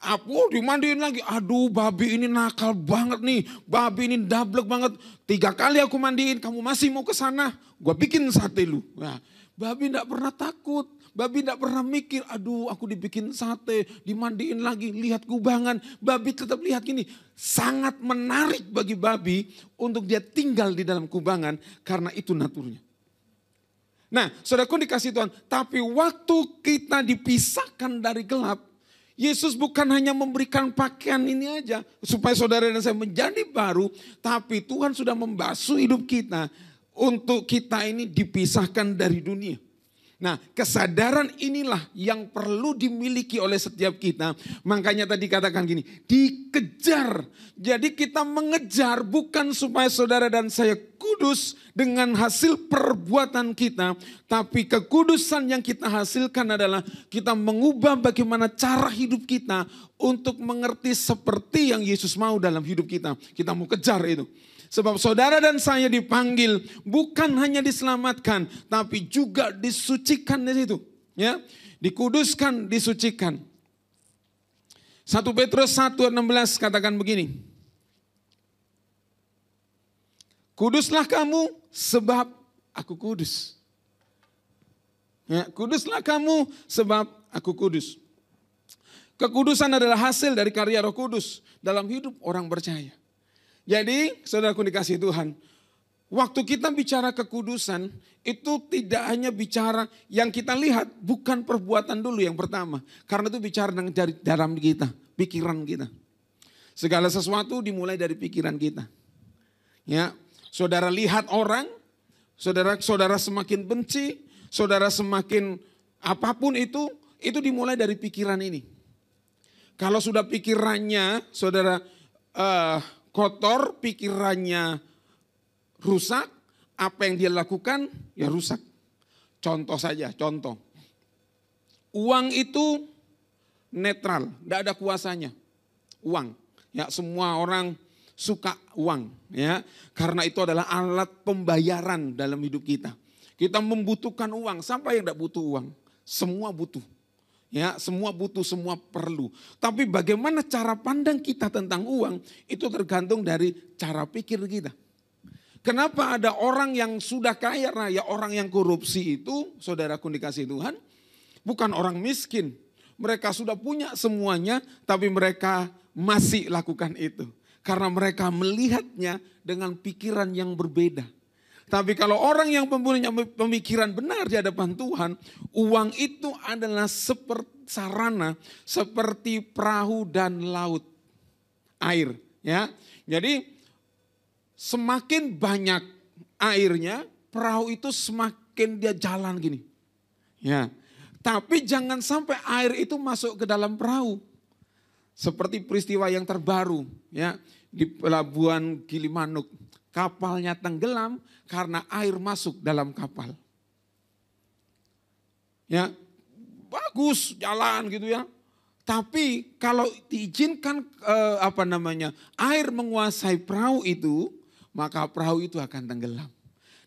Aku dimandiin lagi. Aduh babi ini nakal banget nih. Babi ini dablek banget. 3 kali aku mandiin. Kamu masih mau ke sana. Gua bikin sate lu. Nah, babi enggak pernah takut. Babi tidak pernah mikir, aduh aku dibikin sate, dimandiin lagi, lihat kubangan. Babi tetap lihat gini, sangat menarik bagi babi untuk dia tinggal di dalam kubangan karena itu naturnya. Nah saudaraku dikasih Tuhan, tapi waktu kita dipisahkan dari gelap, Yesus bukan hanya memberikan pakaian ini aja supaya saudara dan saya menjadi baru, tapi Tuhan sudah membasuh hidup kita untuk kita ini dipisahkan dari dunia. Nah kesadaran inilah yang perlu dimiliki oleh setiap kita. Makanya tadi katakan gini, dikejar. Jadi kita mengejar bukan supaya saudara dan saya kudus dengan hasil perbuatan kita. Tapi kekudusan yang kita hasilkan adalah kita mengubah bagaimana cara hidup kita untuk mengerti seperti yang Yesus mau dalam hidup kita. Kita mau kejar itu. Sebab saudara dan saya dipanggil bukan hanya diselamatkan, tapi juga disucikan di situ. Ya, dikuduskan, disucikan. 1 Petrus 1:16 katakan begini. Kuduslah kamu sebab aku kudus. Ya, kuduslah kamu sebab aku kudus. Kekudusan adalah hasil dari karya Roh Kudus dalam hidup orang percaya. Jadi saudaraku dikasih Tuhan, waktu kita bicara kekudusan itu tidak hanya bicara yang kita lihat, bukan perbuatan dulu yang pertama. Karena itu bicara dari dalam kita, pikiran kita. Segala sesuatu dimulai dari pikiran kita. Ya, saudara lihat orang, saudara semakin benci, saudara semakin apapun itu dimulai dari pikiran ini. Kalau sudah pikirannya saudara kotor, pikirannya rusak, apa yang dia lakukan ya rusak. Contoh saja, contoh. Uang itu netral, tidak ada kuasanya. Uang, ya semua orang suka uang, ya karena itu adalah alat pembayaran dalam hidup kita. Kita membutuhkan uang, sampai yang tidak butuh uang, semua butuh. Ya, semua butuh, semua perlu. Tapi bagaimana cara pandang kita tentang uang itu tergantung dari cara pikir kita. Kenapa ada orang yang sudah kaya raya, orang yang korupsi itu, saudaraku dikasih Tuhan, bukan orang miskin. Mereka sudah punya semuanya, tapi mereka masih lakukan itu. Karena mereka melihatnya dengan pikiran yang berbeda. Tapi kalau orang yang mempunyai pemikiran benar di hadapan Tuhan, uang itu adalah seperti sarana, seperti perahu dan laut, air. Ya, jadi semakin banyak airnya, perahu itu semakin dia jalan gini. Ya, tapi jangan sampai air itu masuk ke dalam perahu. Seperti peristiwa yang terbaru, ya di pelabuhan Gilimanuk. Kapalnya tenggelam karena air masuk dalam kapal. Ya, bagus jalan gitu ya. Tapi kalau diizinkan air menguasai perahu itu, maka perahu itu akan tenggelam.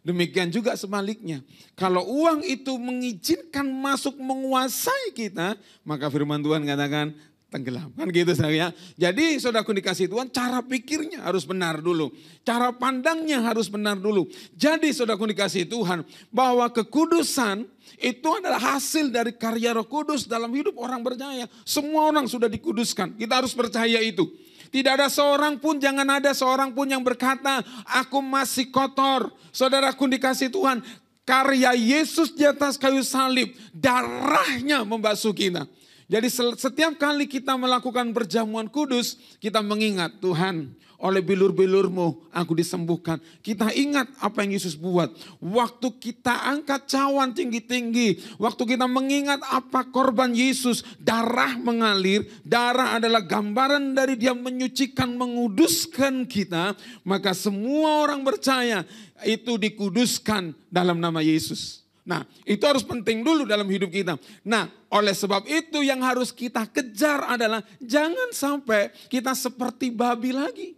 Demikian juga sebaliknya. Kalau uang itu mengizinkan masuk menguasai kita, maka firman Tuhan katakan tenggelam. Kan gitu saudara. Jadi saudaraku dikasih Tuhan, cara pikirnya harus benar dulu. Cara pandangnya harus benar dulu. Jadi saudaraku dikasih Tuhan, bahwa kekudusan itu adalah hasil dari karya Roh Kudus dalam hidup orang percaya. Semua orang sudah dikuduskan. Kita harus percaya itu. Tidak ada seorang pun, jangan ada seorang pun yang berkata, aku masih kotor. Saudaraku dikasih Tuhan, karya Yesus di atas kayu salib, darahnya membasuh kita. Jadi setiap kali kita melakukan perjamuan kudus, kita mengingat Tuhan, oleh bilur-bilurmu aku disembuhkan. Kita ingat apa yang Yesus buat. Waktu kita angkat cawan tinggi-tinggi, waktu kita mengingat apa korban Yesus, darah mengalir, darah adalah gambaran dari Dia menyucikan, menguduskan kita, maka semua orang percaya itu dikuduskan dalam nama Yesus. Nah, itu harus penting dulu dalam hidup kita. Nah, oleh sebab itu yang harus kita kejar adalah jangan sampai kita seperti babi lagi.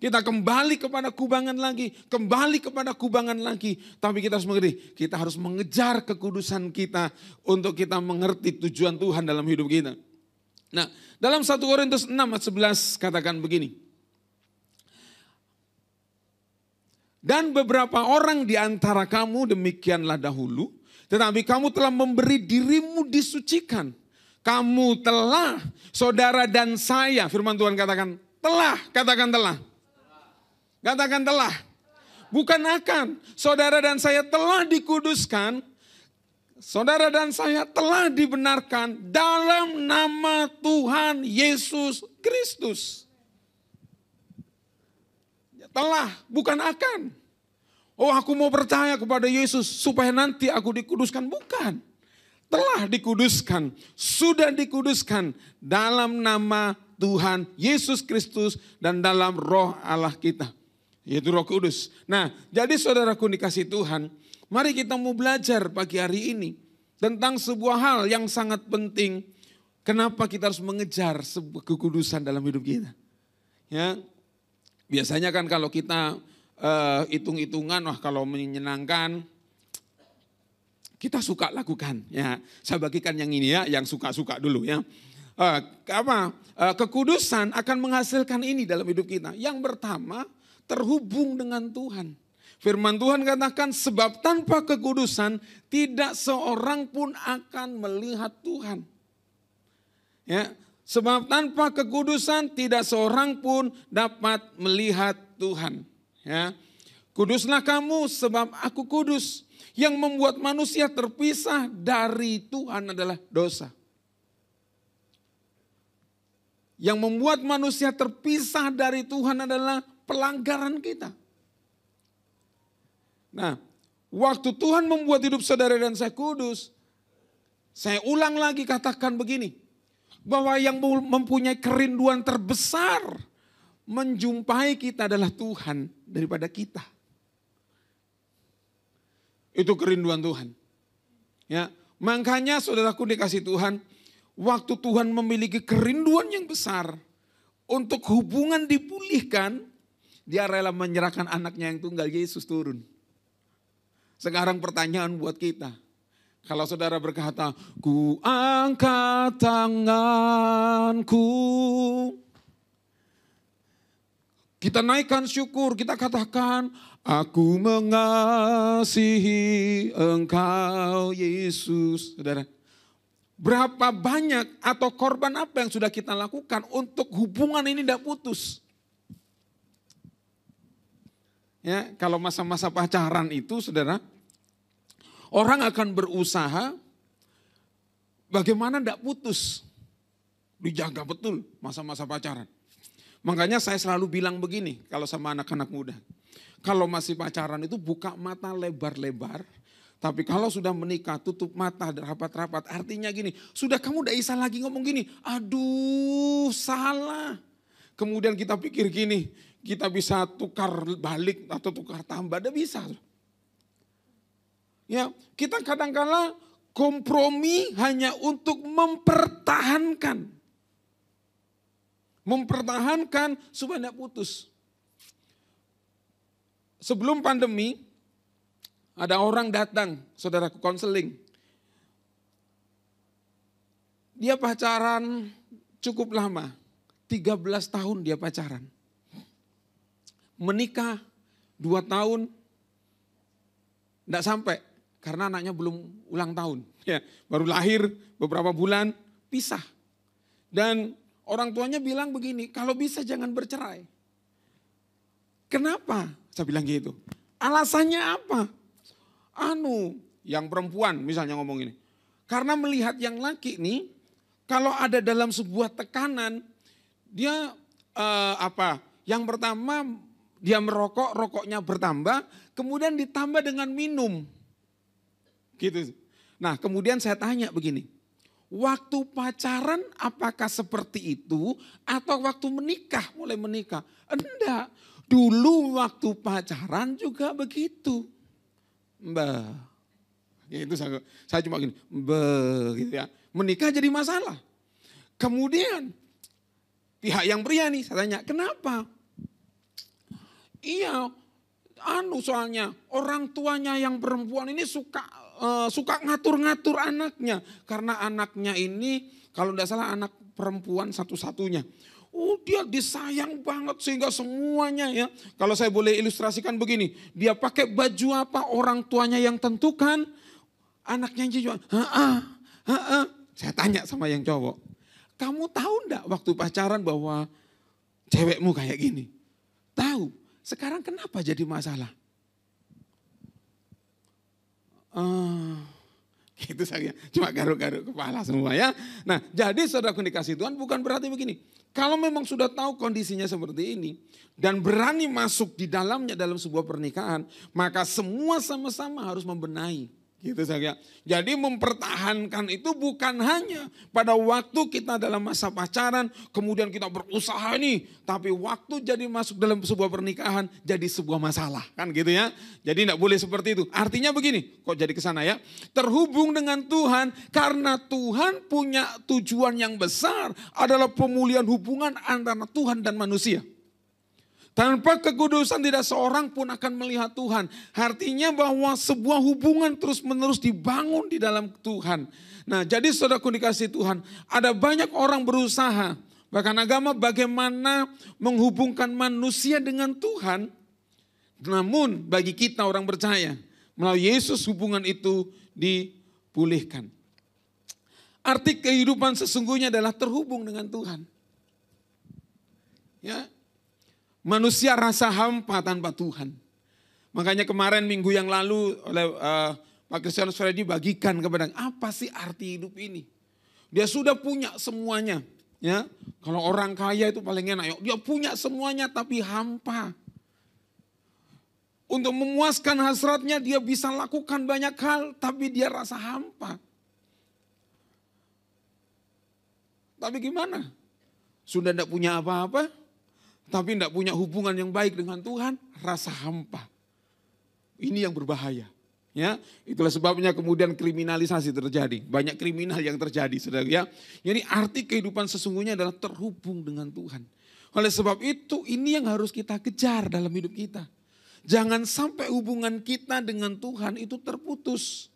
Kita kembali kepada kubangan lagi, kembali kepada kubangan lagi. Tapi kita harus mengerti, kita harus mengejar kekudusan kita untuk kita mengerti tujuan Tuhan dalam hidup kita. Nah, dalam 1 Korintus 6 ayat 11 katakan begini. Dan beberapa orang di antara kamu demikianlah dahulu, tetapi kamu telah memberi dirimu disucikan. Kamu telah, saudara dan saya, firman Tuhan katakan telah, katakan telah. Katakan telah. Bukan akan, saudara dan saya telah dikuduskan, saudara dan saya telah dibenarkan dalam nama Tuhan Yesus Kristus. Telah, bukan akan. Oh, aku mau percaya kepada Yesus supaya nanti aku dikuduskan. Bukan. Telah dikuduskan, sudah dikuduskan dalam nama Tuhan Yesus Kristus dan dalam roh Allah kita. Yaitu Roh Kudus. Nah, jadi saudaraku dikasih Tuhan, mari kita mau belajar pagi hari ini tentang sebuah hal yang sangat penting. Kenapa kita harus mengejar sebuah kekudusan dalam hidup kita. Ya, biasanya kan kalau kita hitung-hitungan, wah kalau menyenangkan, kita suka lakukan. Ya, saya bagikan yang ini ya, yang suka-suka dulu ya. Kekudusan akan menghasilkan ini dalam hidup kita. Yang pertama, terhubung dengan Tuhan. Firman Tuhan katakan, sebab tanpa kekudusan tidak seorang pun akan melihat Tuhan. Ya, sebab tanpa kekudusan tidak seorang pun dapat melihat Tuhan. Ya, kuduslah kamu sebab aku kudus. Yang membuat manusia terpisah dari Tuhan adalah dosa. Yang membuat manusia terpisah dari Tuhan adalah pelanggaran kita. Nah, waktu Tuhan membuat hidup saudara dan saya kudus, saya ulang lagi katakan begini, bahwa yang mempunyai kerinduan terbesar menjumpai kita adalah Tuhan daripada kita. Itu kerinduan Tuhan. Ya, makanya saudaraku dikasih Tuhan, waktu Tuhan memiliki kerinduan yang besar untuk hubungan dipulihkan, Dia rela menyerahkan anaknya yang tunggal Yesus turun. Sekarang pertanyaan buat kita. Kalau saudara berkata, ku angkat tanganku. Kita naikkan syukur, kita katakan, aku mengasihi Engkau Yesus. Saudara, berapa banyak atau korban apa yang sudah kita lakukan untuk hubungan ini tidak putus. Ya, kalau masa-masa pacaran itu saudara, orang akan berusaha bagaimana tidak putus. Dijaga betul masa-masa pacaran. Makanya saya selalu bilang begini kalau sama anak-anak muda. Kalau masih pacaran itu buka mata lebar-lebar. Tapi kalau sudah menikah tutup mata rapat-rapat. Artinya gini, sudah kamu tidak bisa lagi ngomong gini. Aduh salah. Kemudian kita pikir gini, kita bisa tukar balik atau tukar tambah, tidak bisa. Ya, kita kadang-kala kompromi hanya untuk mempertahankan. Mempertahankan supaya tidak putus. Sebelum pandemi, ada orang datang, saudaraku konseling. Dia pacaran cukup lama, 13 tahun dia pacaran. Menikah 2 tahun, tidak sampai karena anaknya belum ulang tahun. Ya, baru lahir beberapa bulan, pisah. Dan orang tuanya bilang begini, kalau bisa jangan bercerai. Kenapa? Saya bilang gitu. Alasannya apa? Yang perempuan misalnya ngomong ini. Karena melihat yang laki nih, kalau ada dalam sebuah tekanan, dia Yang pertama dia merokok, rokoknya bertambah, kemudian ditambah dengan minum. Gitu. Nah, kemudian saya tanya begini. Waktu pacaran apakah seperti itu atau waktu menikah, mulai menikah? Enggak, dulu waktu pacaran juga begitu. Mbak, itu saya cuma gini, gitu ya. Menikah jadi masalah. Kemudian pihak yang pria nih, saya tanya, kenapa? Iya, soalnya orang tuanya yang perempuan ini suka ngatur-ngatur anaknya. Karena anaknya ini kalau tidak salah anak perempuan satu-satunya. Dia disayang banget sehingga semuanya ya. Kalau saya boleh ilustrasikan begini. Dia pakai baju apa orang tuanya yang tentukan. Anaknya juga, Saya tanya sama yang cowok. Kamu tahu enggak waktu pacaran bahwa cewekmu kayak gini? Tahu. Sekarang kenapa jadi masalah? Gitu saya cuma garuk-garuk kepala semua ya. Nah, jadi saudaraku dikasih Tuhan bukan berarti begini. Kalau memang sudah tahu kondisinya seperti ini dan berani masuk di dalamnya dalam sebuah pernikahan, maka semua sama-sama harus membenahi. Gitu saya. Jadi mempertahankan itu bukan hanya pada waktu kita dalam masa pacaran, kemudian kita berusaha nih, tapi waktu jadi masuk dalam sebuah pernikahan jadi sebuah masalah, kan gitu ya. Jadi tidak boleh seperti itu. Artinya begini, kok jadi ke sana ya? Terhubung dengan Tuhan karena Tuhan punya tujuan yang besar adalah pemulihan hubungan antara Tuhan dan manusia. Tanpa kekudusan tidak seorang pun akan melihat Tuhan. Artinya bahwa sebuah hubungan terus-menerus dibangun di dalam Tuhan. Nah, jadi saudaraku dikasih Tuhan, ada banyak orang berusaha. Bahkan agama bagaimana menghubungkan manusia dengan Tuhan. Namun bagi kita orang percaya, melalui Yesus hubungan itu dipulihkan. Arti kehidupan sesungguhnya adalah terhubung dengan Tuhan. Ya. Manusia rasa hampa tanpa Tuhan. Makanya kemarin minggu yang lalu oleh Pak Kristianus Freddy bagikan kepada apa sih arti hidup ini. Dia sudah punya semuanya. Ya, kalau orang kaya itu paling enak. Dia punya semuanya tapi hampa. Untuk memuaskan hasratnya dia bisa lakukan banyak hal tapi dia rasa hampa. Tapi gimana? Sudah tidak punya apa-apa. Tapi tidak punya hubungan yang baik dengan Tuhan, rasa hampa. Ini yang berbahaya. Ya, itulah sebabnya kemudian kriminalisasi terjadi. Banyak kriminal yang terjadi, saudara ya. Jadi arti kehidupan sesungguhnya adalah terhubung dengan Tuhan. Oleh sebab itu, ini yang harus kita kejar dalam hidup kita. Jangan sampai hubungan kita dengan Tuhan itu terputus.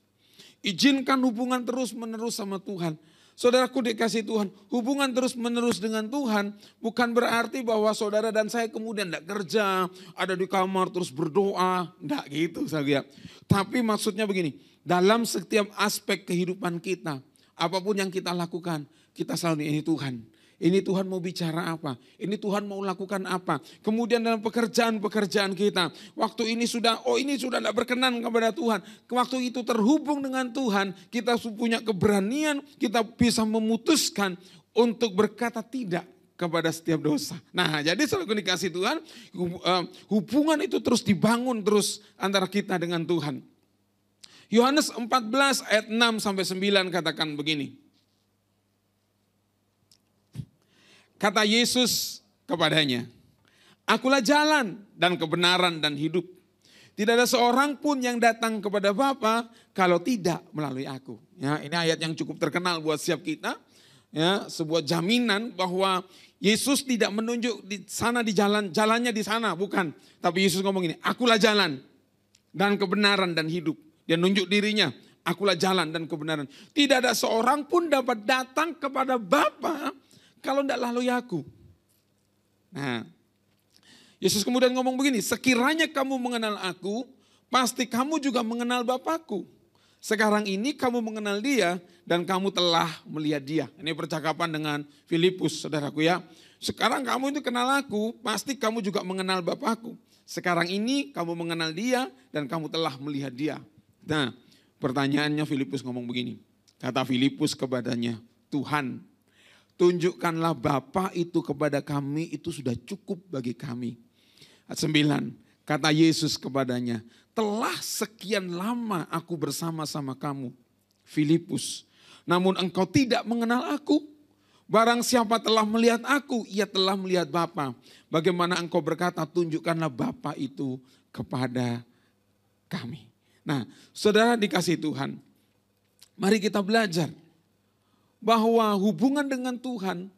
Izinkan hubungan terus-menerus sama Tuhan. Saudaraku dikasih Tuhan, hubungan terus menerus dengan Tuhan bukan berarti bahwa saudara dan saya kemudian tidak kerja, ada di kamar terus berdoa, tidak gitu saudara. Tapi maksudnya begini, dalam setiap aspek kehidupan kita, apapun yang kita lakukan, kita selalu ini Tuhan. Ini Tuhan mau bicara apa? Ini Tuhan mau lakukan apa? Kemudian dalam pekerjaan-pekerjaan kita. Waktu ini sudah tidak berkenan kepada Tuhan. Waktu itu terhubung dengan Tuhan. Kita punya keberanian, kita bisa memutuskan untuk berkata tidak kepada setiap dosa. Nah, jadi selalu dikasih Tuhan, hubungan itu terus dibangun terus antara kita dengan Tuhan. Yohanes 14 ayat 6 sampai 9 katakan begini. Kata Yesus kepadanya, akulah jalan dan kebenaran dan hidup. Tidak ada seorang pun yang datang kepada Bapa kalau tidak melalui aku. Ya, ini ayat yang cukup terkenal buat setiap kita. Ya, sebuah jaminan bahwa Yesus tidak menunjuk di sana di jalannya di sana, bukan. Tapi Yesus ngomong ini, akulah jalan dan kebenaran dan hidup. Dia nunjuk dirinya, akulah jalan dan kebenaran. Tidak ada seorang pun dapat datang kepada Bapa kalau tidak lalui aku. Nah, Yesus kemudian ngomong begini, sekiranya kamu mengenal aku, pasti kamu juga mengenal Bapakku. Sekarang ini kamu mengenal dia dan kamu telah melihat dia. Ini percakapan dengan Filipus, saudaraku ya. Sekarang kamu itu kenal aku, pasti kamu juga mengenal Bapakku. Sekarang ini kamu mengenal dia dan kamu telah melihat dia. Nah, pertanyaannya Filipus ngomong begini. Kata Filipus kepadanya, Tuhan, tunjukkanlah Bapa itu kepada kami, itu sudah cukup bagi kami. Ayat 9, kata Yesus kepadanya, telah sekian lama aku bersama-sama kamu, Filipus, namun engkau tidak mengenal aku. Barang siapa telah melihat aku, ia telah melihat Bapa. Bagaimana engkau berkata, tunjukkanlah Bapa itu kepada kami. Nah, saudara dikasih Tuhan, mari kita belajar bahwa hubungan dengan Tuhan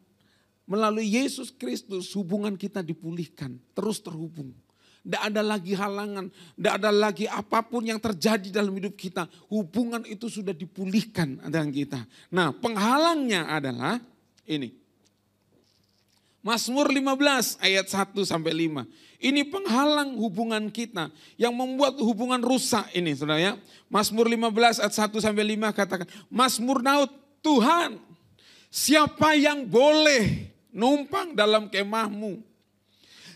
melalui Yesus Kristus, hubungan kita dipulihkan, terus terhubung. Tidak ada lagi halangan, tidak ada lagi apapun yang terjadi dalam hidup kita. Hubungan itu sudah dipulihkan dengan kita. Nah, penghalangnya adalah ini. Mazmur 15 ayat 1 sampai 5. Ini penghalang hubungan kita yang membuat hubungan rusak ini, Saudara ya. Mazmur 15 ayat 1 sampai 5 katakan, Mazmur Daud, Tuhan, siapa yang boleh numpang dalam kemahmu?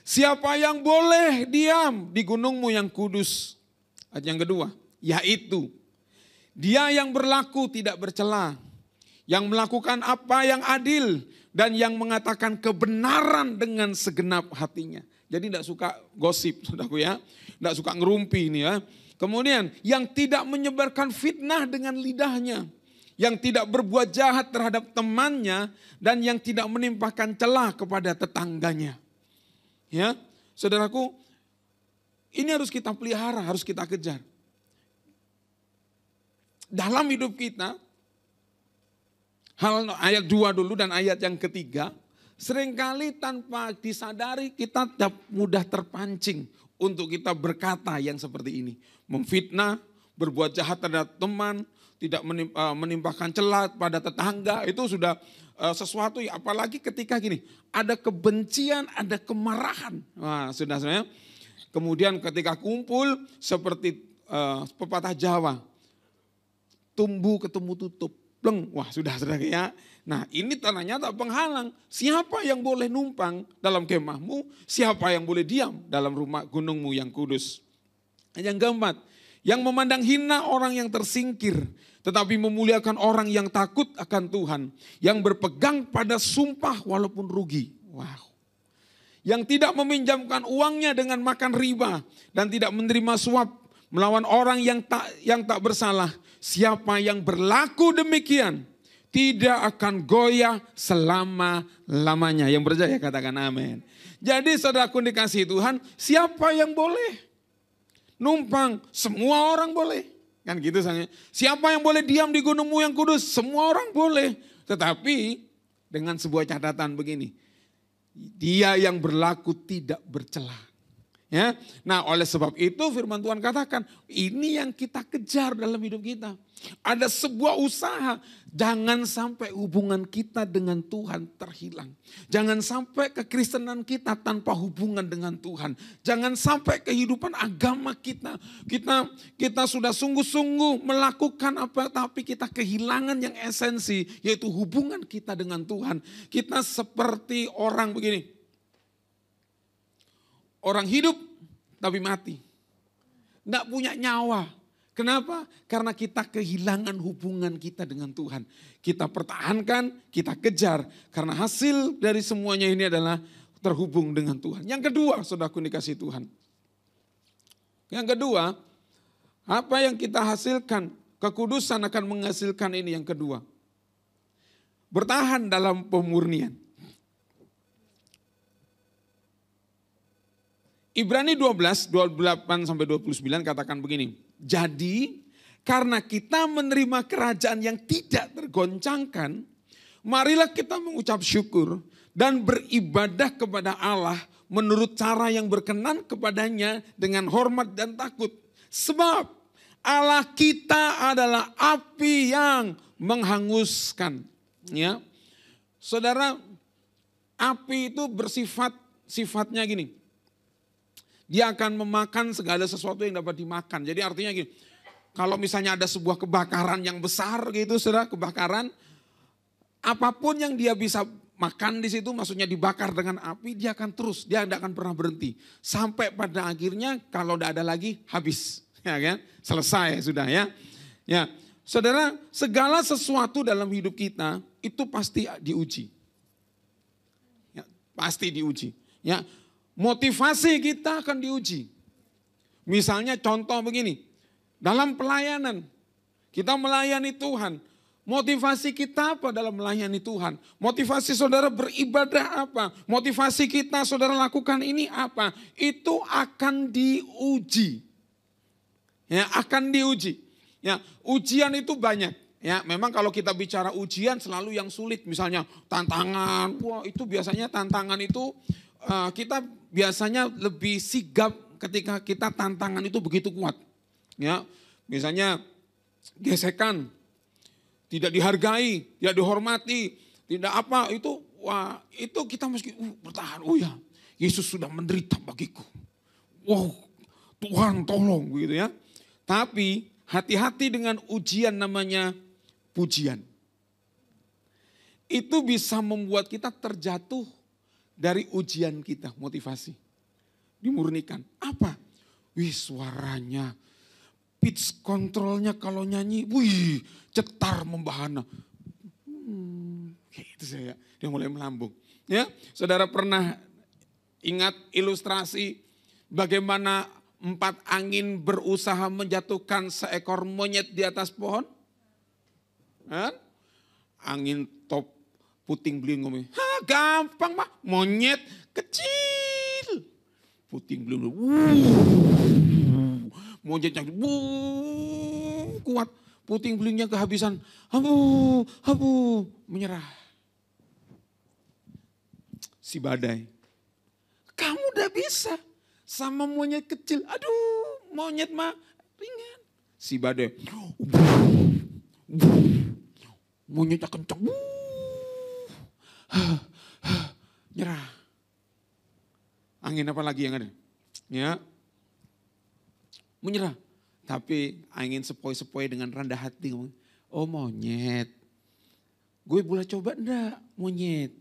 Siapa yang boleh diam di gunungmu yang kudus? Ayat yang kedua, yaitu dia yang berlaku tidak bercela, yang melakukan apa yang adil, dan yang mengatakan kebenaran dengan segenap hatinya. Jadi tidak suka gosip, saudaraku ya. Tidak suka ngerumpi ini ya. Kemudian yang tidak menyebarkan fitnah dengan lidahnya, yang tidak berbuat jahat terhadap temannya, dan yang tidak menimpakan celah kepada tetangganya. Ya, saudaraku, ini harus kita pelihara, harus kita kejar. Dalam hidup kita, ayat 2 dulu dan ayat yang ketiga, seringkali tanpa disadari kita mudah terpancing untuk kita berkata yang seperti ini. Memfitnah, berbuat jahat terhadap teman, tidak menimpakan celah pada tetangga, itu sudah sesuatu, apalagi ketika gini, ada kebencian, ada kemarahan. Nah, sudah sebenarnya. Kemudian ketika kumpul seperti pepatah Jawa, tumbuh ketemu tutup, pleng. Wah sudah saudara ya. Nah ini ternyata penghalang. Siapa yang boleh numpang dalam kemahmu, siapa yang boleh diam dalam rumah gunungmu yang kudus. Yang keempat, yang memandang hina orang yang tersingkir, tetapi memuliakan orang yang takut akan Tuhan, yang berpegang pada sumpah walaupun rugi. Wow. Yang tidak meminjamkan uangnya dengan makan riba dan tidak menerima suap melawan orang yang tak bersalah. Siapa yang berlaku demikian tidak akan goyah selama-lamanya. Yang percaya katakan amin. Jadi saudaraku dikasihi Tuhan, siapa yang boleh numpang? Semua orang boleh. Kan gitu misalnya. Siapa yang boleh diam di gunungmu yang kudus? Semua orang boleh. Tetapi dengan sebuah catatan begini. Dia yang berlaku tidak bercela. Ya. Nah oleh sebab itu firman Tuhan katakan, ini yang kita kejar dalam hidup kita. Ada sebuah usaha, jangan sampai hubungan kita dengan Tuhan terhilang. Jangan sampai kekristenan kita tanpa hubungan dengan Tuhan. Jangan sampai kehidupan agama kita sudah sungguh-sungguh melakukan apa, tapi kita kehilangan yang esensi, yaitu hubungan kita dengan Tuhan. Kita seperti orang begini. Orang hidup tapi mati. Tidak punya nyawa. Kenapa? Karena kita kehilangan hubungan kita dengan Tuhan. Kita pertahankan, kita kejar. Karena hasil dari semuanya ini adalah terhubung dengan Tuhan. Yang kedua, saudaraku dikasihi Tuhan. Yang kedua, apa yang kita hasilkan? Kekudusan akan menghasilkan ini yang kedua. Bertahan dalam pemurnian. Ibrani 12, 28 sampai 29 katakan begini. Jadi karena kita menerima kerajaan yang tidak tergoncangkan, marilah kita mengucap syukur dan beribadah kepada Allah menurut cara yang berkenan kepadanya dengan hormat dan takut. Sebab Allah kita adalah api yang menghanguskan. Ya, saudara, api itu sifatnya gini. Dia akan memakan segala sesuatu yang dapat dimakan. Jadi artinya gini, kalau misalnya ada sebuah kebakaran yang besar gitu, saudara, kebakaran, apapun yang dia bisa makan di situ, maksudnya dibakar dengan api, dia akan terus, dia tidak akan pernah berhenti. Sampai pada akhirnya kalau tidak ada lagi, habis. Ya kan? Selesai sudah ya. Ya, saudara, segala sesuatu dalam hidup kita itu pasti diuji. pasti diuji. Ya, motivasi kita akan diuji. Misalnya contoh begini, dalam pelayanan, kita melayani Tuhan. Motivasi kita apa dalam melayani Tuhan? Motivasi saudara beribadah apa? Motivasi kita saudara lakukan ini apa? Itu akan diuji. Ya, akan diuji. Ya, ujian itu banyak. Ya, memang kalau kita bicara ujian selalu yang sulit, misalnya tantangan. Wah, itu biasanya tantangan itu kita biasanya lebih sigap ketika kita tantangan itu begitu kuat. Ya, misalnya gesekan, tidak dihargai, tidak dihormati, tidak apa itu, wah itu kita mesti bertahan. Oh ya, Yesus sudah menderita bagiku. Wow, Tuhan tolong gitu ya. Tapi hati-hati dengan ujian namanya pujian. Itu bisa membuat kita terjatuh dari ujian kita, motivasi. Dimurnikan. Apa? Wih, suaranya, pitch controlnya kalau nyanyi, wih, cetar membahana. Gitu saya, dia mulai melambung. Ya, saudara pernah ingat ilustrasi bagaimana 4 angin berusaha menjatuhkan seekor monyet di atas pohon? Angin top puting beliung ngomong, gampang mah, monyet kecil. Puting beliung, monyetnya kuat, puting beliungnya kehabisan, menyerah. Si badai, kamu udah bisa sama monyet kecil, aduh monyet mah ringan. Si badai, monyetnya kencang, nyerah. Angin apa lagi yang ada? Ya, menyerah. Tapi angin sepoi-sepoi dengan rendah hati. Oh monyet, gue boleh coba enggak monyet?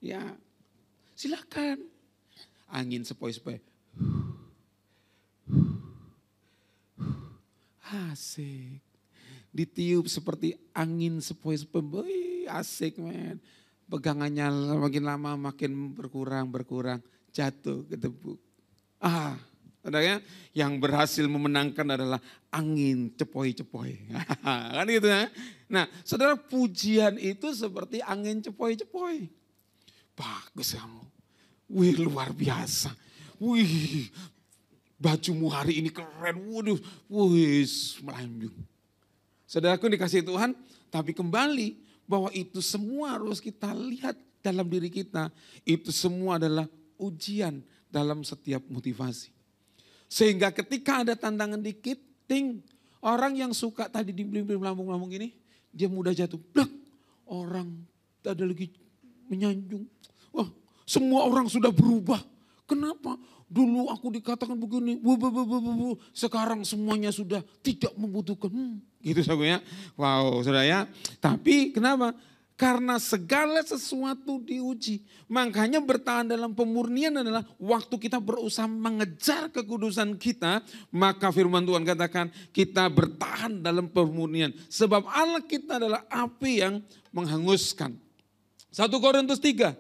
Ya, silakan. Angin sepoi-sepoi. Asik. Ditiup seperti angin sepoi-sepoi. Asik men. Pegangannya makin lama makin berkurang. Jatuh ke tepuk. Saudara, yang berhasil memenangkan adalah angin cepoi-cepoi. Kan gitu ya. Nah, saudara, pujian itu seperti angin cepoi-cepoi. Bagus kamu. Wih, luar biasa. Wih, bajumu hari ini keren. Waduh, wih, melanjung. Saudaraku dikasih Tuhan, tapi kembali bahwa itu semua harus kita lihat dalam diri kita. Itu semua adalah ujian dalam setiap motivasi. Sehingga ketika ada tantangan dikit, orang yang suka tadi dibimbing lambung-lambung ini, dia mudah jatuh. Blak, orang ada lagi menyanjung. Wah, semua orang sudah berubah. Kenapa? Dulu aku dikatakan begini, sekarang semuanya sudah tidak membutuhkan. Gitu saudara ya. Wow, saudara ya. Tapi kenapa? Karena segala sesuatu diuji. Makanya bertahan dalam pemurnian adalah waktu kita berusaha mengejar kekudusan kita. Maka firman Tuhan katakan kita bertahan dalam pemurnian. Sebab Allah kita adalah api yang menghanguskan. 1 Korintus 3.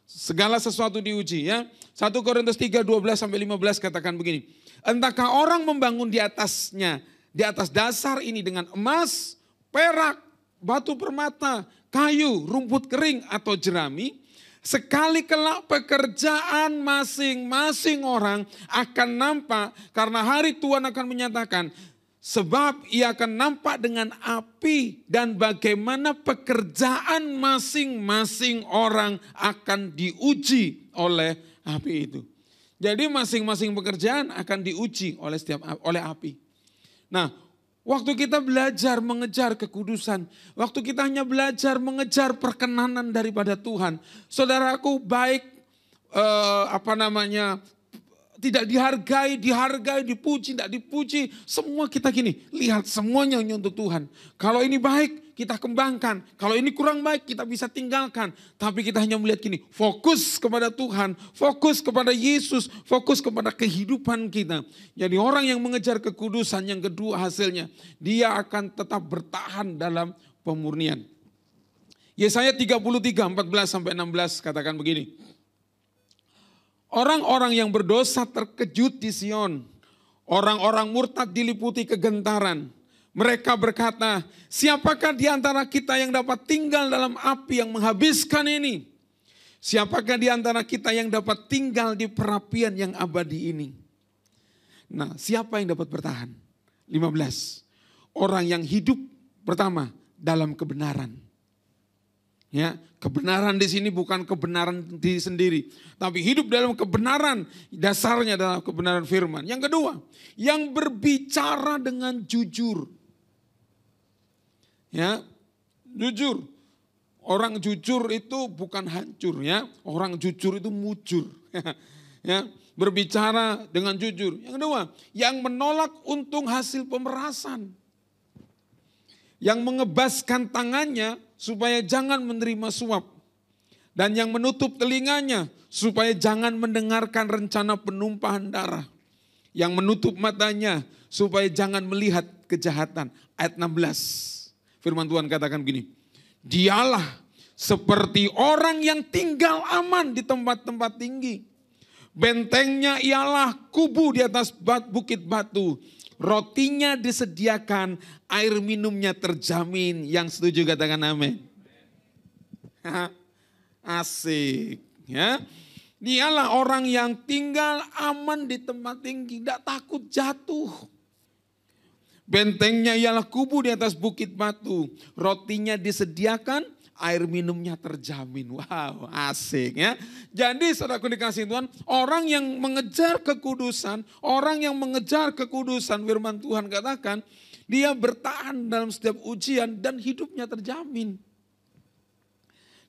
Segala sesuatu diuji ya. 1 Korintus 3, 12-15 katakan begini. Entahkah orang membangun di atasnya, di atas dasar ini dengan emas, perak, batu permata, kayu, rumput kering atau jerami, sekali kelak pekerjaan masing-masing orang akan nampak karena hari Tuhan akan menyatakan, sebab ia akan nampak dengan api dan bagaimana pekerjaan masing-masing orang akan diuji oleh api itu. Jadi masing-masing pekerjaan akan diuji oleh api. Nah, waktu kita belajar mengejar kekudusan, waktu kita hanya belajar mengejar perkenanan daripada Tuhan, saudaraku baik tidak dihargai, dipuji, tidak dipuji, semua kita gini, lihat semuanya hanya untuk Tuhan. Kalau ini baik, kita kembangkan. Kalau ini kurang baik, kita bisa tinggalkan. Tapi kita hanya melihat gini, fokus kepada Tuhan, fokus kepada Yesus, fokus kepada kehidupan kita. Jadi orang yang mengejar kekudusan, yang kedua hasilnya, dia akan tetap bertahan dalam pemurnian. Yesaya 33, 14-16 katakan begini. Orang-orang yang berdosa terkejut di Sion. Orang-orang murtad diliputi kegentaran. Mereka berkata, siapakah di antara kita yang dapat tinggal dalam api yang menghabiskan ini? Siapakah di antara kita yang dapat tinggal di perapian yang abadi ini? Nah, siapa yang dapat bertahan? 15. Orang yang hidup pertama dalam kebenaran. Ya, kebenaran di sini bukan kebenaran diri sendiri, tapi hidup dalam kebenaran, dasarnya adalah kebenaran firman. Yang kedua, yang berbicara dengan jujur. Ya, jujur. Orang jujur itu bukan hancur ya, orang jujur itu mujur. Ya, berbicara dengan jujur. Yang kedua, yang menolak untung hasil pemerasan. Yang mengebaskan tangannya supaya jangan menerima suap. Dan yang menutup telinganya supaya jangan mendengarkan rencana penumpahan darah. Yang menutup matanya supaya jangan melihat kejahatan. Ayat 16. Firman Tuhan katakan begini. Dialah seperti orang yang tinggal aman di tempat-tempat tinggi. Bentengnya ialah kubu di atas bukit batu. Rotinya disediakan, air minumnya terjamin. Yang setuju katakan amin. Asik. Ya. Dialah orang yang tinggal aman di tempat tinggi, tidak takut jatuh. Bentengnya ialah kubu di atas bukit batu. Rotinya disediakan, air minumnya terjamin. Wow, asik ya. Jadi saudaraku dikasih Tuhan, orang yang mengejar kekudusan, firman Tuhan katakan, dia bertahan dalam setiap ujian dan hidupnya terjamin.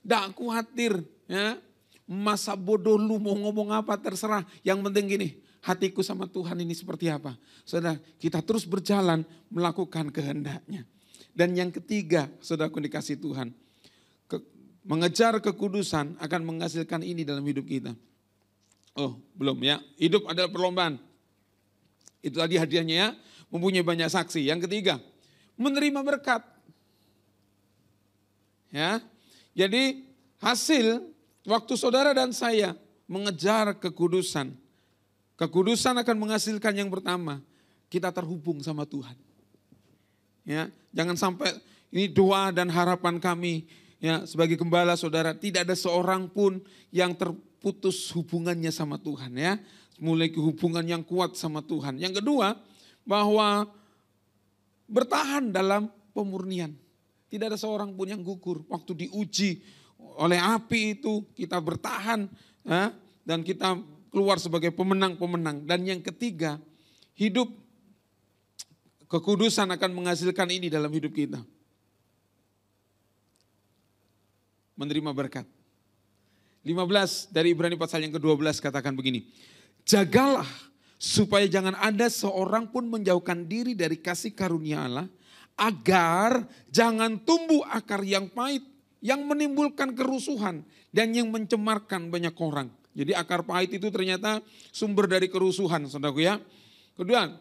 Tidak khawatir ya. Masa bodoh lu mau ngomong apa terserah. Yang penting gini, hatiku sama Tuhan ini seperti apa. Saudara, kita terus berjalan melakukan kehendaknya. Dan yang ketiga, saudaraku dikasih Tuhan, mengejar kekudusan akan menghasilkan ini dalam hidup kita. Oh, belum ya. Hidup adalah perlombaan. Itu tadi hadiahnya ya, mempunyai banyak saksi. Yang ketiga, menerima berkat. Ya. Jadi hasil waktu saudara dan saya mengejar kekudusan. Kekudusan akan menghasilkan yang pertama, kita terhubung sama Tuhan. Ya, jangan sampai ini doa dan harapan kami ya sebagai gembala saudara, tidak ada seorang pun yang terputus hubungannya sama Tuhan ya. Mulai hubungan yang kuat sama Tuhan. Yang kedua, bahwa bertahan dalam pemurnian. Tidak ada seorang pun yang gugur. Waktu diuji oleh api itu kita bertahan ya, dan kita keluar sebagai pemenang-pemenang. Dan yang ketiga, hidup kekudusan akan menghasilkan ini dalam hidup kita. Menerima berkat. 15 dari Ibrani pasal yang ke-12 katakan begini. Jagalah supaya jangan ada seorang pun menjauhkan diri dari kasih karunia Allah, agar jangan tumbuh akar yang pahit, yang menimbulkan kerusuhan dan yang mencemarkan banyak orang. Jadi akar pahit itu ternyata sumber dari kerusuhan, saudaraku ya. Kedua,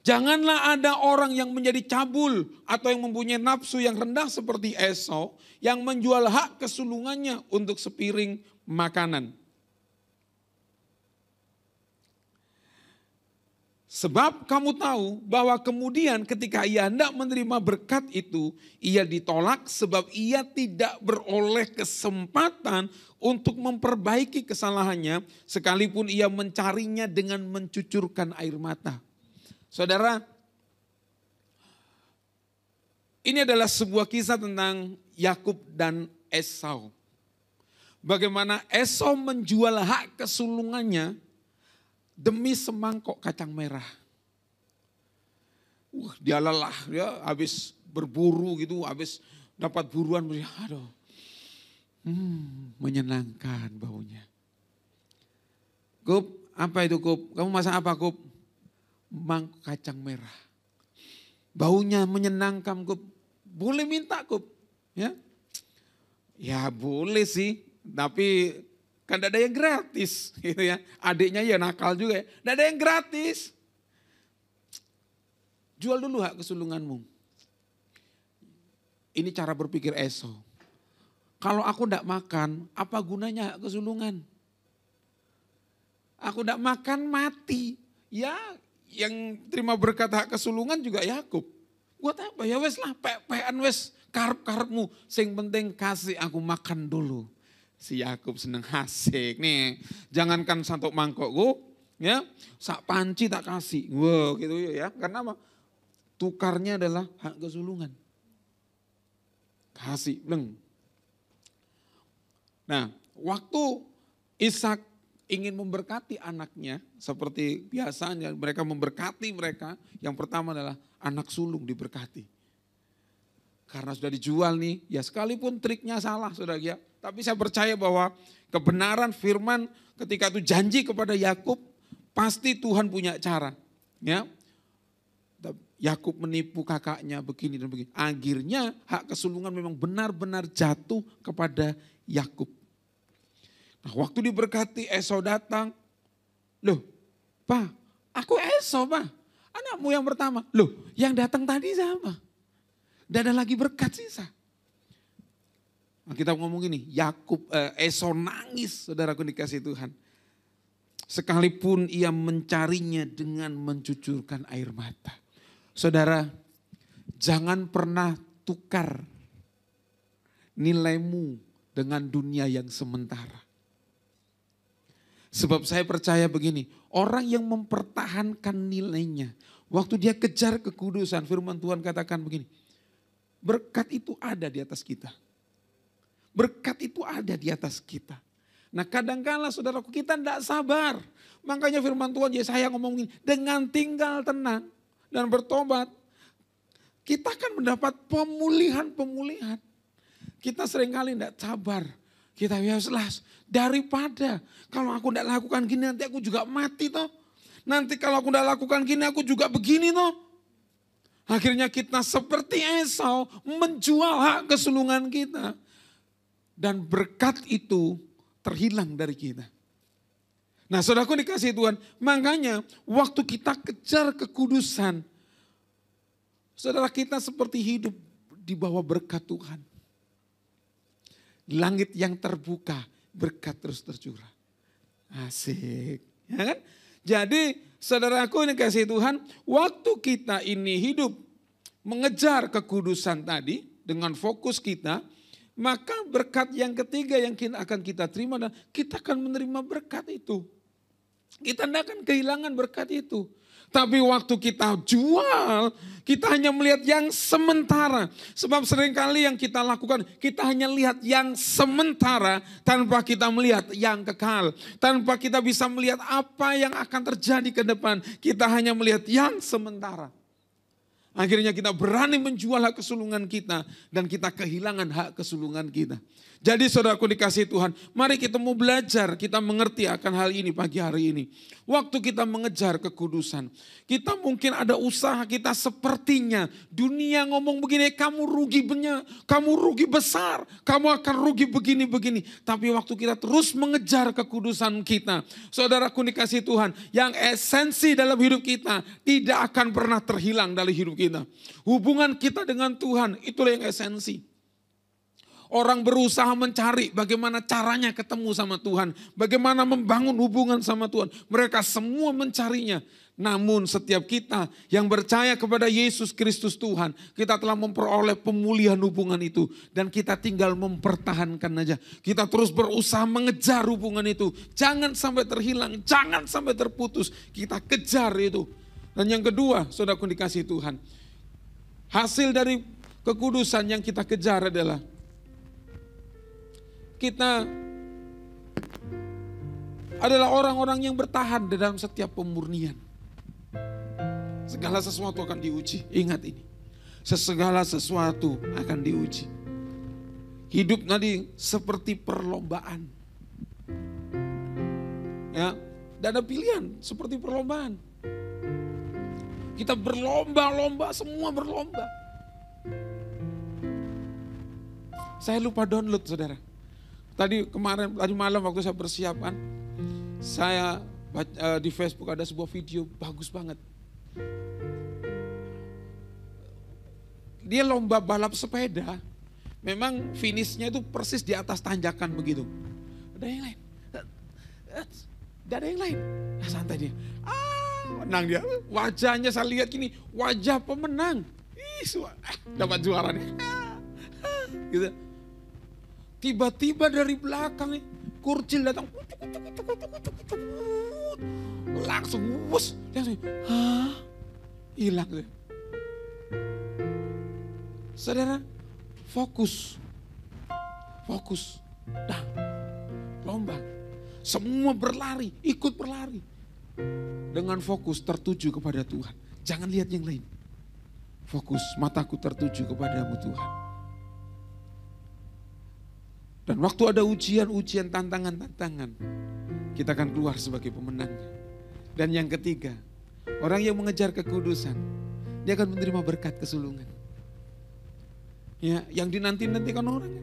janganlah ada orang yang menjadi cabul atau yang mempunyai nafsu yang rendah seperti Esau, yang menjual hak kesulungannya untuk sepiring makanan. Sebab kamu tahu bahwa kemudian ketika ia hendak menerima berkat itu, ia ditolak sebab ia tidak beroleh kesempatan untuk memperbaiki kesalahannya, sekalipun ia mencarinya dengan mencucurkan air mata. Saudara, ini adalah sebuah kisah tentang Yakub dan Esau. Bagaimana Esau menjual hak kesulungannya demi semangkok kacang merah. Dia lelah, dia habis berburu gitu, habis dapat buruan, aduh, menyenangkan baunya. Kup, apa itu Kup? Kamu masak apa Kup? Mangkok kacang merah. Baunya menyenangkan Kup. Boleh minta Kup? Ya, ya boleh sih, tapi kan tidak ada yang gratis gitu ya. Adiknya ya nakal juga ya. Tidak ada yang gratis. Jual dulu hak kesulunganmu. Ini cara berpikir Esau. Kalau aku tidak makan, apa gunanya hak kesulungan? aku tidak makan mati. Ya yang terima berkat hak kesulungan juga Yakub. Buat apa? Ya wes lah, pean wes karep-karepmu. Sing penting kasih aku makan dulu. Si Yakub seneng asik nih. Jangankan satu mangkokku, ya sak panci tak kasih. Wow gitu ya. Karena apa? Tukarnya adalah hak kesulungan. Kasih, bleng. Nah, waktu Ishak ingin memberkati anaknya, seperti biasanya mereka memberkati mereka, yang pertama adalah anak sulung diberkati. Karena sudah dijual nih, ya sekalipun triknya salah saudara ya, tapi saya percaya bahwa kebenaran firman ketika itu janji kepada Yakub, pasti Tuhan punya cara. Ya, Yakub menipu kakaknya begini dan begini. Akhirnya hak kesulungan memang benar-benar jatuh kepada Yakub. Nah, waktu diberkati Esau datang, loh, Pak, aku Esau, Pak, anakmu yang pertama. Loh, yang datang tadi siapa? Dan ada lagi berkat sisa. Nah, kita ngomong gini, Esau nangis, saudaraku dikasih Tuhan. Sekalipun ia mencarinya dengan mencucurkan air mata. Saudara, jangan pernah tukar nilaimu dengan dunia yang sementara. Sebab saya percaya begini, orang yang mempertahankan nilainya, waktu dia kejar kekudusan, firman Tuhan katakan begini, berkat itu ada di atas kita. Berkat itu ada di atas kita. Nah kadangkala saudaraku kita tidak sabar. Makanya firman Tuhan Yesaya ngomongin, dengan tinggal tenang dan bertobat, kita akan mendapat pemulihan-pemulihan. Kita seringkali tidak sabar. Kita biaslah daripada kalau aku tidak lakukan gini nanti aku juga mati toh. Nanti kalau aku tidak lakukan gini aku juga begini toh. Akhirnya kita seperti Esau menjual hak kesulungan kita. Dan berkat itu terhilang dari kita. Nah saudaraku dikasih Tuhan, makanya waktu kita kejar kekudusan, saudara kita seperti hidup di bawah berkat Tuhan. Langit yang terbuka, berkat terus tercurah. Asik. Ya kan? Jadi saudaraku yang kasih Tuhan, waktu kita ini hidup mengejar kekudusan tadi dengan fokus kita, maka berkat yang ketiga yang akan kita terima dan kita akan menerima berkat itu. Kita tidak akan kehilangan berkat itu. Tapi waktu kita jual, kita hanya melihat yang sementara. Sebab seringkali yang kita lakukan, kita hanya lihat yang sementara tanpa kita melihat yang kekal. Tanpa kita bisa melihat apa yang akan terjadi ke depan. Kita hanya melihat yang sementara. Akhirnya kita berani menjual hak kesulungan kita dan kita kehilangan hak kesulungan kita. Jadi saudaraku dikasih Tuhan, mari kita mau belajar, kita mengerti akan hal ini pagi hari ini. Waktu kita mengejar kekudusan, kita mungkin ada usaha kita sepertinya dunia ngomong begini, kamu rugi banyak, kamu rugi besar, kamu akan rugi begini-begini. Tapi waktu kita terus mengejar kekudusan kita, saudaraku dikasih Tuhan, yang esensi dalam hidup kita tidak akan pernah terhilang dari hidup kita. Hubungan kita dengan Tuhan, itulah yang esensi. Orang berusaha mencari bagaimana caranya ketemu sama Tuhan. Bagaimana membangun hubungan sama Tuhan. Mereka semua mencarinya. Namun setiap kita yang percaya kepada Yesus Kristus Tuhan. Kita telah memperoleh pemulihan hubungan itu. Dan kita tinggal mempertahankan aja. Kita terus berusaha mengejar hubungan itu. Jangan sampai terhilang. Jangan sampai terputus. Kita kejar itu. Dan yang kedua, saudaraku dikasih Tuhan. Hasil dari kekudusan yang kita kejar adalah kita adalah orang-orang yang bertahan dalam setiap pemurnian. Segala sesuatu akan diuji. Ingat ini. Segala sesuatu akan diuji. Hidup tadi seperti perlombaan. Ya, tidak ada pilihan seperti perlombaan. Kita berlomba-lomba, semua berlomba. Saya lupa download saudara. Tadi malam waktu saya persiapan, saya di Facebook ada sebuah video bagus banget. Dia lomba balap sepeda, memang finishnya itu persis di atas tanjakan begitu. Ada yang lain, Tidak ada yang lain. Nah, santai dia. Menang dia. Wajahnya saya lihat gini, wajah pemenang. Dapat juara nih. Gitu. Tiba-tiba dari belakang nih, Kurcil datang. Langsung wus. Langsung, hilang deh. Saudara, fokus. Dah, lomba. Semua berlari, ikut berlari. Dengan fokus tertuju kepada Tuhan. Jangan lihat yang lain. Fokus, mataku tertuju kepadamu Tuhan. Dan waktu ada ujian-ujian, tantangan-tantangan, kita akan keluar sebagai pemenangnya. Dan yang ketiga, orang yang mengejar kekudusan, dia akan menerima berkat kesulungan. Ya, yang dinanti-nantikan orang.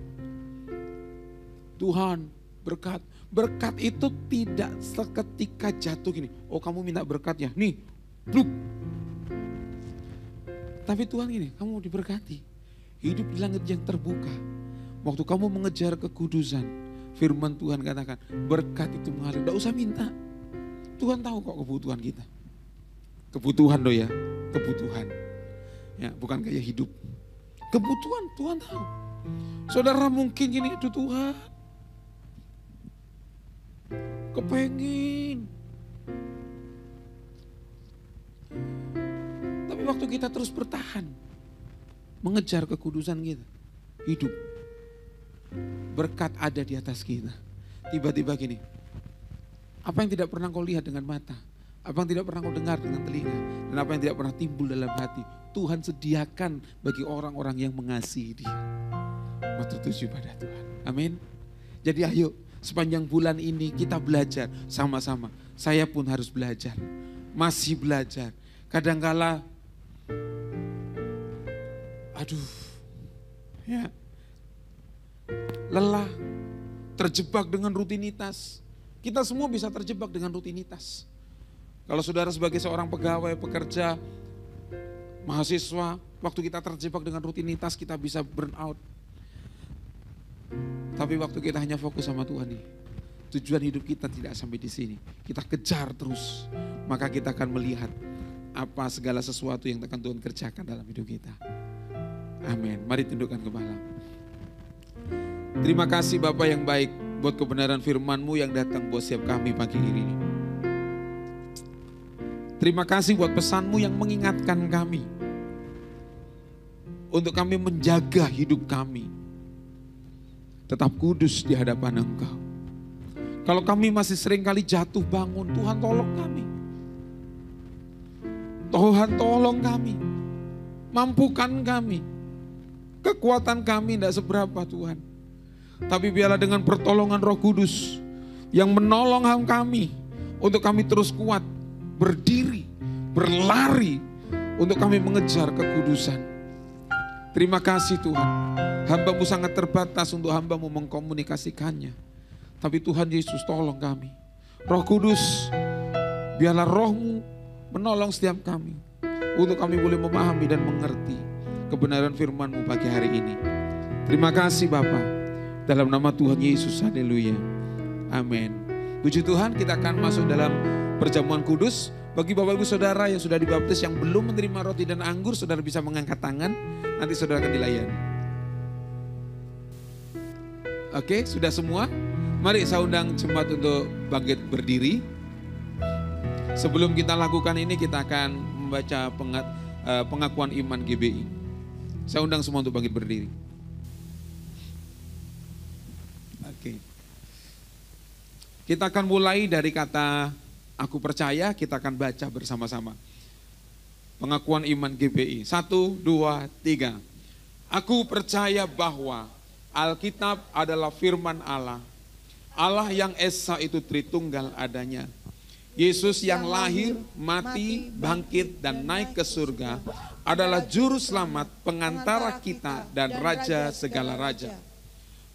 Tuhan, berkat. Berkat itu tidak seketika jatuh gini. Oh, kamu minta berkat ya? Nih, bluk. Tapi Tuhan gini, kamu diberkati. Hidup di langit yang terbuka. Waktu kamu mengejar kekudusan, firman Tuhan katakan, berkat itu mengalir. Tidak usah minta. Tuhan tahu kok kebutuhan kita. Kebutuhan loh ya, kebutuhan. Ya, bukan gaya hidup. Kebutuhan Tuhan tahu. Saudara mungkin gini, aduh Tuhan, kepengen. Tapi waktu kita terus bertahan, mengejar kekudusan kita, hidup, berkat ada di atas kita. Tiba-tiba gini, apa yang tidak pernah kau lihat dengan mata, apa yang tidak pernah kau dengar dengan telinga, dan apa yang tidak pernah timbul dalam hati, Tuhan sediakan bagi orang-orang yang mengasihi Dia. Mau tertuju pada Tuhan. Amin. Jadi ayo, sepanjang bulan ini kita belajar sama-sama. Saya pun harus belajar, masih belajar. Kadangkala, ya, lelah, terjebak dengan rutinitas. Kita semua bisa terjebak dengan rutinitas. Kalau saudara sebagai seorang pegawai, pekerja, mahasiswa, waktu kita terjebak dengan rutinitas kita bisa burn out. Tapi waktu kita hanya fokus sama Tuhan nih, tujuan hidup kita tidak sampai di sini. Kita kejar terus, maka kita akan melihat apa segala sesuatu yang akan Tuhan kerjakan dalam hidup kita. Amin. Mari tundukkan kepala. Terima kasih Bapa yang baik buat kebenaran firman-Mu yang datang buat setiap kami pagi ini. Terima kasih buat pesan-Mu yang mengingatkan kami untuk kami menjaga hidup kami tetap kudus di hadapan Engkau. Kalau kami masih sering kali jatuh bangun, Tuhan tolong kami. Tuhan tolong kami. Mampukan kami. Kekuatan kami tidak seberapa Tuhan. Tapi biarlah dengan pertolongan Roh Kudus yang menolong kami untuk kami terus kuat, berdiri, berlari untuk kami mengejar kekudusan. Terima kasih Tuhan. Hamba-Mu sangat terbatas untuk hamba-Mu mengkomunikasikannya. Tapi Tuhan Yesus tolong kami. Roh Kudus, biarlah Roh-Mu menolong setiap kami untuk kami boleh memahami dan mengerti kebenaran firman-Mu pagi hari ini. Terima kasih Bapa. Dalam nama Tuhan Yesus, haleluya. Amin. Puji Tuhan, kita akan masuk dalam perjamuan kudus. Bagi Bapak Ibu Saudara yang sudah dibaptis yang belum menerima roti dan anggur, saudara bisa mengangkat tangan. Nanti saudara akan dilayani. Oke, sudah semua? Mari saya undang jemaat untuk bangkit berdiri. Sebelum kita lakukan ini, kita akan membaca pengakuan iman GBI. Saya undang semua untuk bangkit berdiri. Oke. Kita akan mulai dari kata aku percaya, kita akan baca bersama-sama. Pengakuan iman GBI. 1, 2, 3. Aku percaya bahwa Alkitab adalah firman Allah. Allah yang esa itu Tritunggal adanya. Yesus yang lahir, mati, bangkit, dan naik ke surga adalah juru selamat, pengantara kita, dan raja segala raja.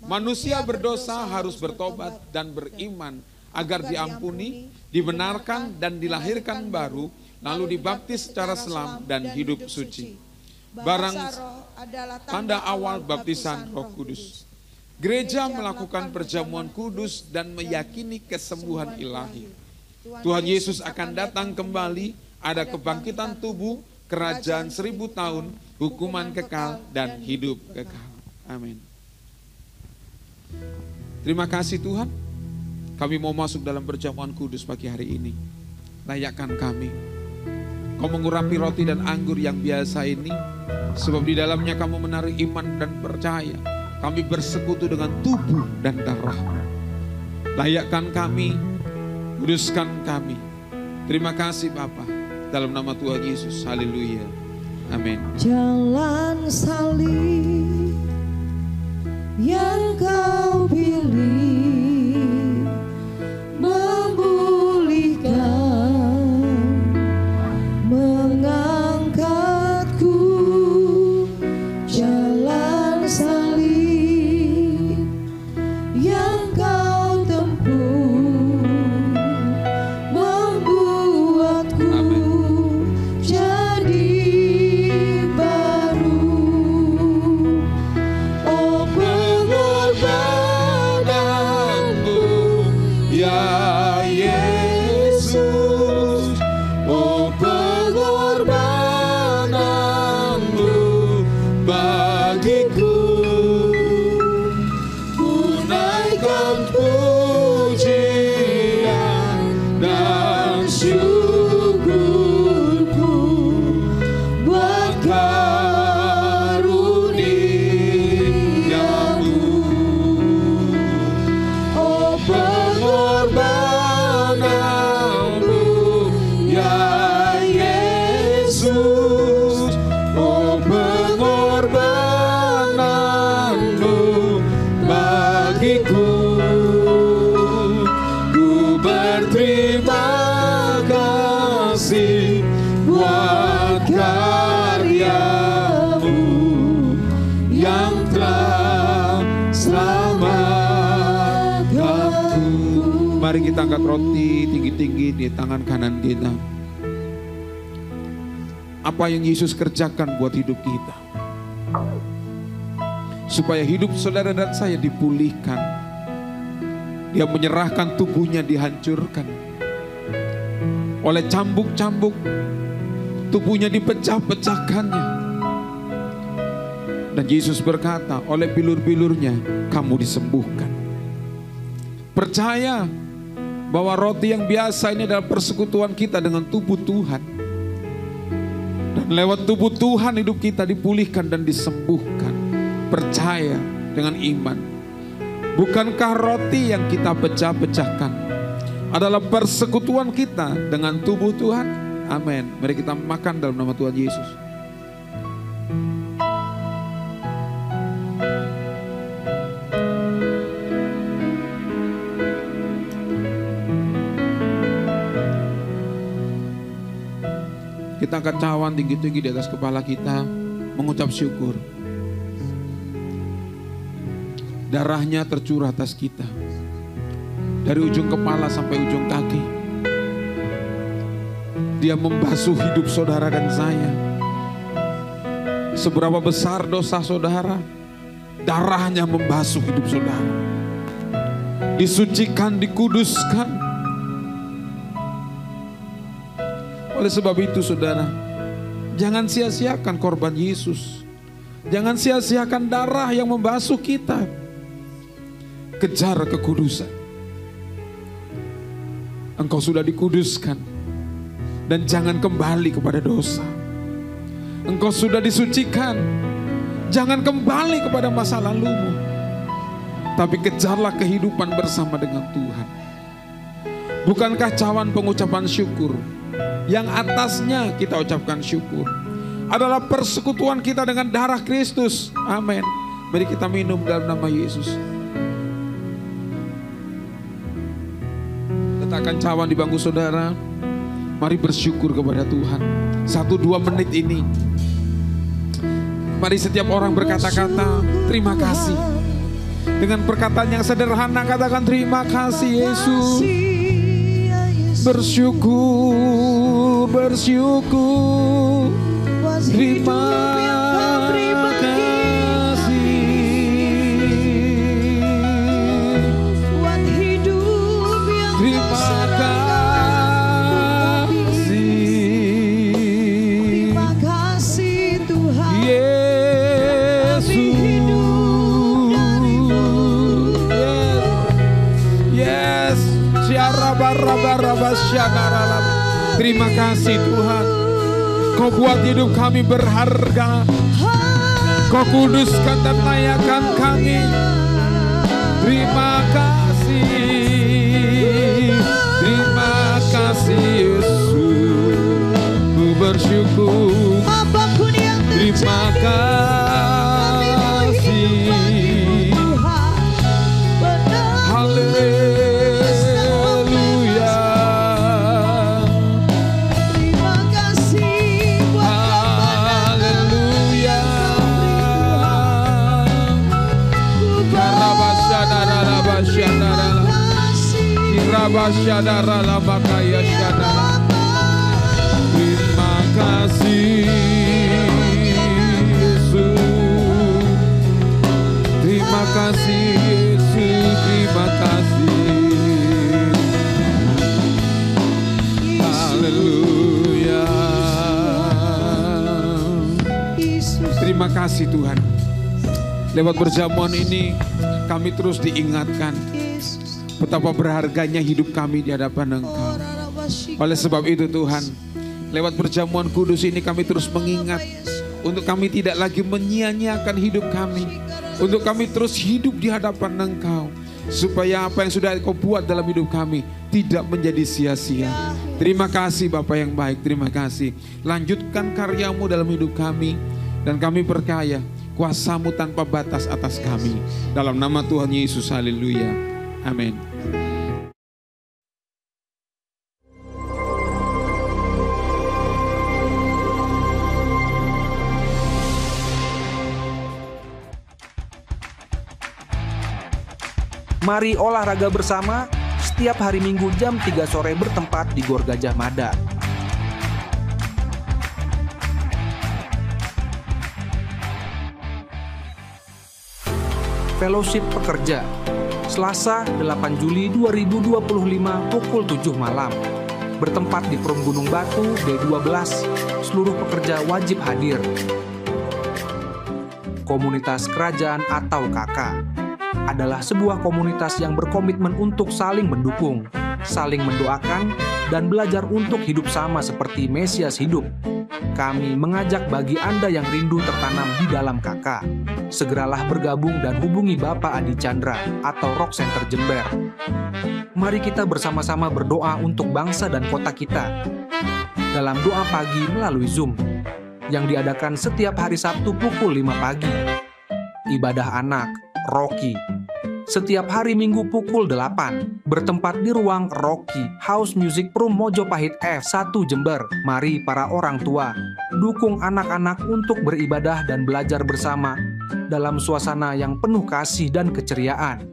Manusia berdosa harus bertobat dan beriman agar diampuni, dibenarkan, dan dilahirkan baru, lalu dibaptis secara selam dan hidup suci. Barang tanda awal baptisan Roh Kudus. Gereja melakukan perjamuan kudus dan meyakini kesembuhan ilahi. Tuhan Yesus akan datang kembali, ada kebangkitan tubuh, kerajaan 1000 tahun, hukuman kekal, dan hidup kekal. Amin. Terima kasih Tuhan, kami mau masuk dalam perjamuan kudus pagi hari ini. Layakkan kami. Kau mengurapi roti dan anggur yang biasa ini, sebab di dalamnya kamu menaruh iman dan percaya. Kami bersekutu dengan tubuh dan darah. Layakkan kami, kuduskan kami. Terima kasih Bapa, dalam nama Tuhan Yesus. Haleluya. Amin. Jalan salib yang kau pilih memulihkan, mengangkatku. Jalan salib yang kau tempuh membuatku jadi baru. Oh, pengorbananmu ya Yesus, oh pengorbananmu bagiku. Ku naikkan pujian dan syukurku buat karuniamu. Oh, pengorbananmu ya Yesus, oh pengorbananmu bagiku. Ku berterima kasih buat karyamu yang telah selamatkanku. Mari kita angkat roti tinggi-tinggi di tangan kanan kita. Apa yang Yesus kerjakan buat hidup kita, supaya hidup saudara dan saya dipulihkan. Dia menyerahkan tubuhnya dihancurkan oleh cambuk-cambuk, tubuhnya dipecah-pecahkannya. Dan Yesus berkata, oleh bilur-bilurnya kamu disembuhkan. Percaya bahwa roti yang biasa ini adalah persekutuan kita dengan tubuh Tuhan. Dan lewat tubuh Tuhan hidup kita dipulihkan dan disembuhkan. Percaya dengan iman. Bukankah roti yang kita pecah-pecahkan adalah persekutuan kita dengan tubuh Tuhan? Amin. Mari kita makan dalam nama Tuhan Yesus. Kita angkat cawan tinggi-tinggi di atas kepala kita, mengucap syukur. Darahnya tercurah atas kita, dari ujung kepala sampai ujung kaki. Dia membasuh hidup saudara dan saya. Seberapa besar dosa saudara, darahnya membasuh hidup saudara. Disucikan, dikuduskan. Oleh sebab itu saudara, jangan sia-siakan korban Yesus. Jangan sia-siakan darah yang membasuh kita. Kejar kekudusan. Engkau sudah dikuduskan. Dan jangan kembali kepada dosa. Engkau sudah disucikan. Jangan kembali kepada masa lalumu. Tapi kejarlah kehidupan bersama dengan Tuhan. Bukankah cawan pengucapan syukur, yang atasnya kita ucapkan syukur, adalah persekutuan kita dengan darah Kristus. Amin. Mari kita minum dalam nama Yesus. Letakkan cawan di bangku saudara. Mari bersyukur kepada Tuhan. 1-2 menit ini. Mari setiap orang berkata-kata terima kasih. Dengan perkataan yang sederhana katakan terima kasih Yesus. Bersyukur, bersyukur. Terima kasih. Buat hidup yang terima kasih. Terima kasih Tuhan, Kau buat hidup kami berharga, Kau kuduskan dan layakkan kami. Terima kasih Yesus, ku bersyukur. Apapun yang Terima kasih, haleluya. Terima kasih buat Haleluya. Terima kasih Yesus, terima kasih Yesus, terima kasih. Haleluya. Terima kasih Tuhan. Lewat perjamuan ini kami terus diingatkan betapa berharganya hidup kami di hadapan Engkau. Oleh sebab itu Tuhan, lewat perjamuan kudus ini kami terus mengingat untuk kami tidak lagi menyia-nyiakan hidup kami, untuk kami terus hidup di hadapan Engkau, supaya apa yang sudah Kau buat dalam hidup kami tidak menjadi sia-sia. Terima kasih Bapa yang baik, terima kasih. Lanjutkan karyamu dalam hidup kami, dan kami percaya kuasa-Mu tanpa batas atas kami. Dalam nama Tuhan Yesus, haleluya. Amin. Mari olahraga bersama setiap hari Minggu jam 3 sore bertempat di Gor Gajah Mada. Fellowship Pekerja, Selasa 8 Juli 2025 pukul 7 malam. Bertempat di Prom Gunung Batu B12, seluruh pekerja wajib hadir. Komunitas Kerajaan atau KK adalah sebuah komunitas yang berkomitmen untuk saling mendukung, saling mendoakan, dan belajar untuk hidup sama seperti Mesias hidup. Kami mengajak bagi Anda yang rindu tertanam di dalam KK, segeralah bergabung dan hubungi Bapak Adi Chandra atau Rock Center Jember. Mari kita bersama-sama berdoa untuk bangsa dan kota kita dalam doa pagi melalui Zoom yang diadakan setiap hari Sabtu pukul 5 pagi. Ibadah anak Rocky setiap hari Minggu pukul 8 bertempat di ruang Rocky House Music Room Mojopahit F1 Jember. Mari para orang tua dukung anak-anak untuk beribadah dan belajar bersama dalam suasana yang penuh kasih dan keceriaan.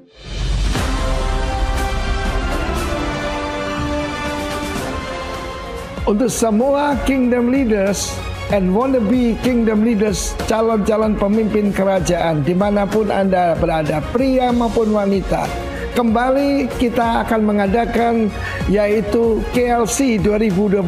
Untuk semua Kingdom Leaders and wannabe Kingdom Leaders, calon-calon pemimpin kerajaan dimanapun Anda berada, pria maupun wanita, kembali kita akan mengadakan yaitu KLC 2025,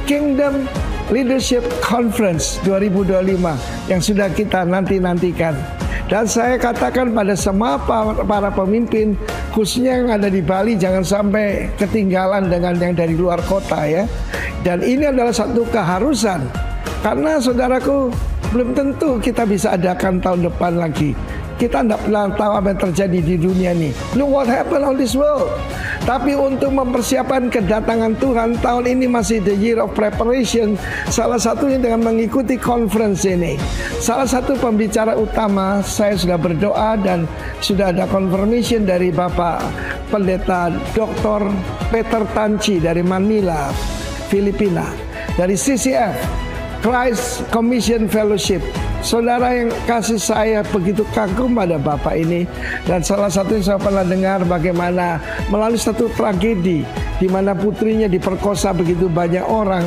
Kingdom Leadership Conference 2025 yang sudah kita nantikan. Dan saya katakan pada semua para pemimpin, khususnya yang ada di Bali, jangan sampai ketinggalan dengan yang dari luar kota ya. Dan ini adalah satu keharusan, karena saudaraku, belum tentu kita bisa adakan tahun depan lagi. Kita tidak pernah tahu apa yang terjadi di dunia ini. Look what happened on this world. Tapi untuk mempersiapkan kedatangan Tuhan, tahun ini masih the year of preparation. Salah satunya dengan mengikuti conference ini. Salah satu pembicara utama, saya sudah berdoa dan sudah ada confirmation dari Bapak Pendeta Dr. Peter Tanci dari Manila, Filipina. Dari CCF, Christ Commission Fellowship. Saudara yang kasih saya begitu kagum pada Bapak ini. Dan salah satu yang saya pernah dengar bagaimana melalui satu tragedi di mana putrinya diperkosa begitu banyak orang,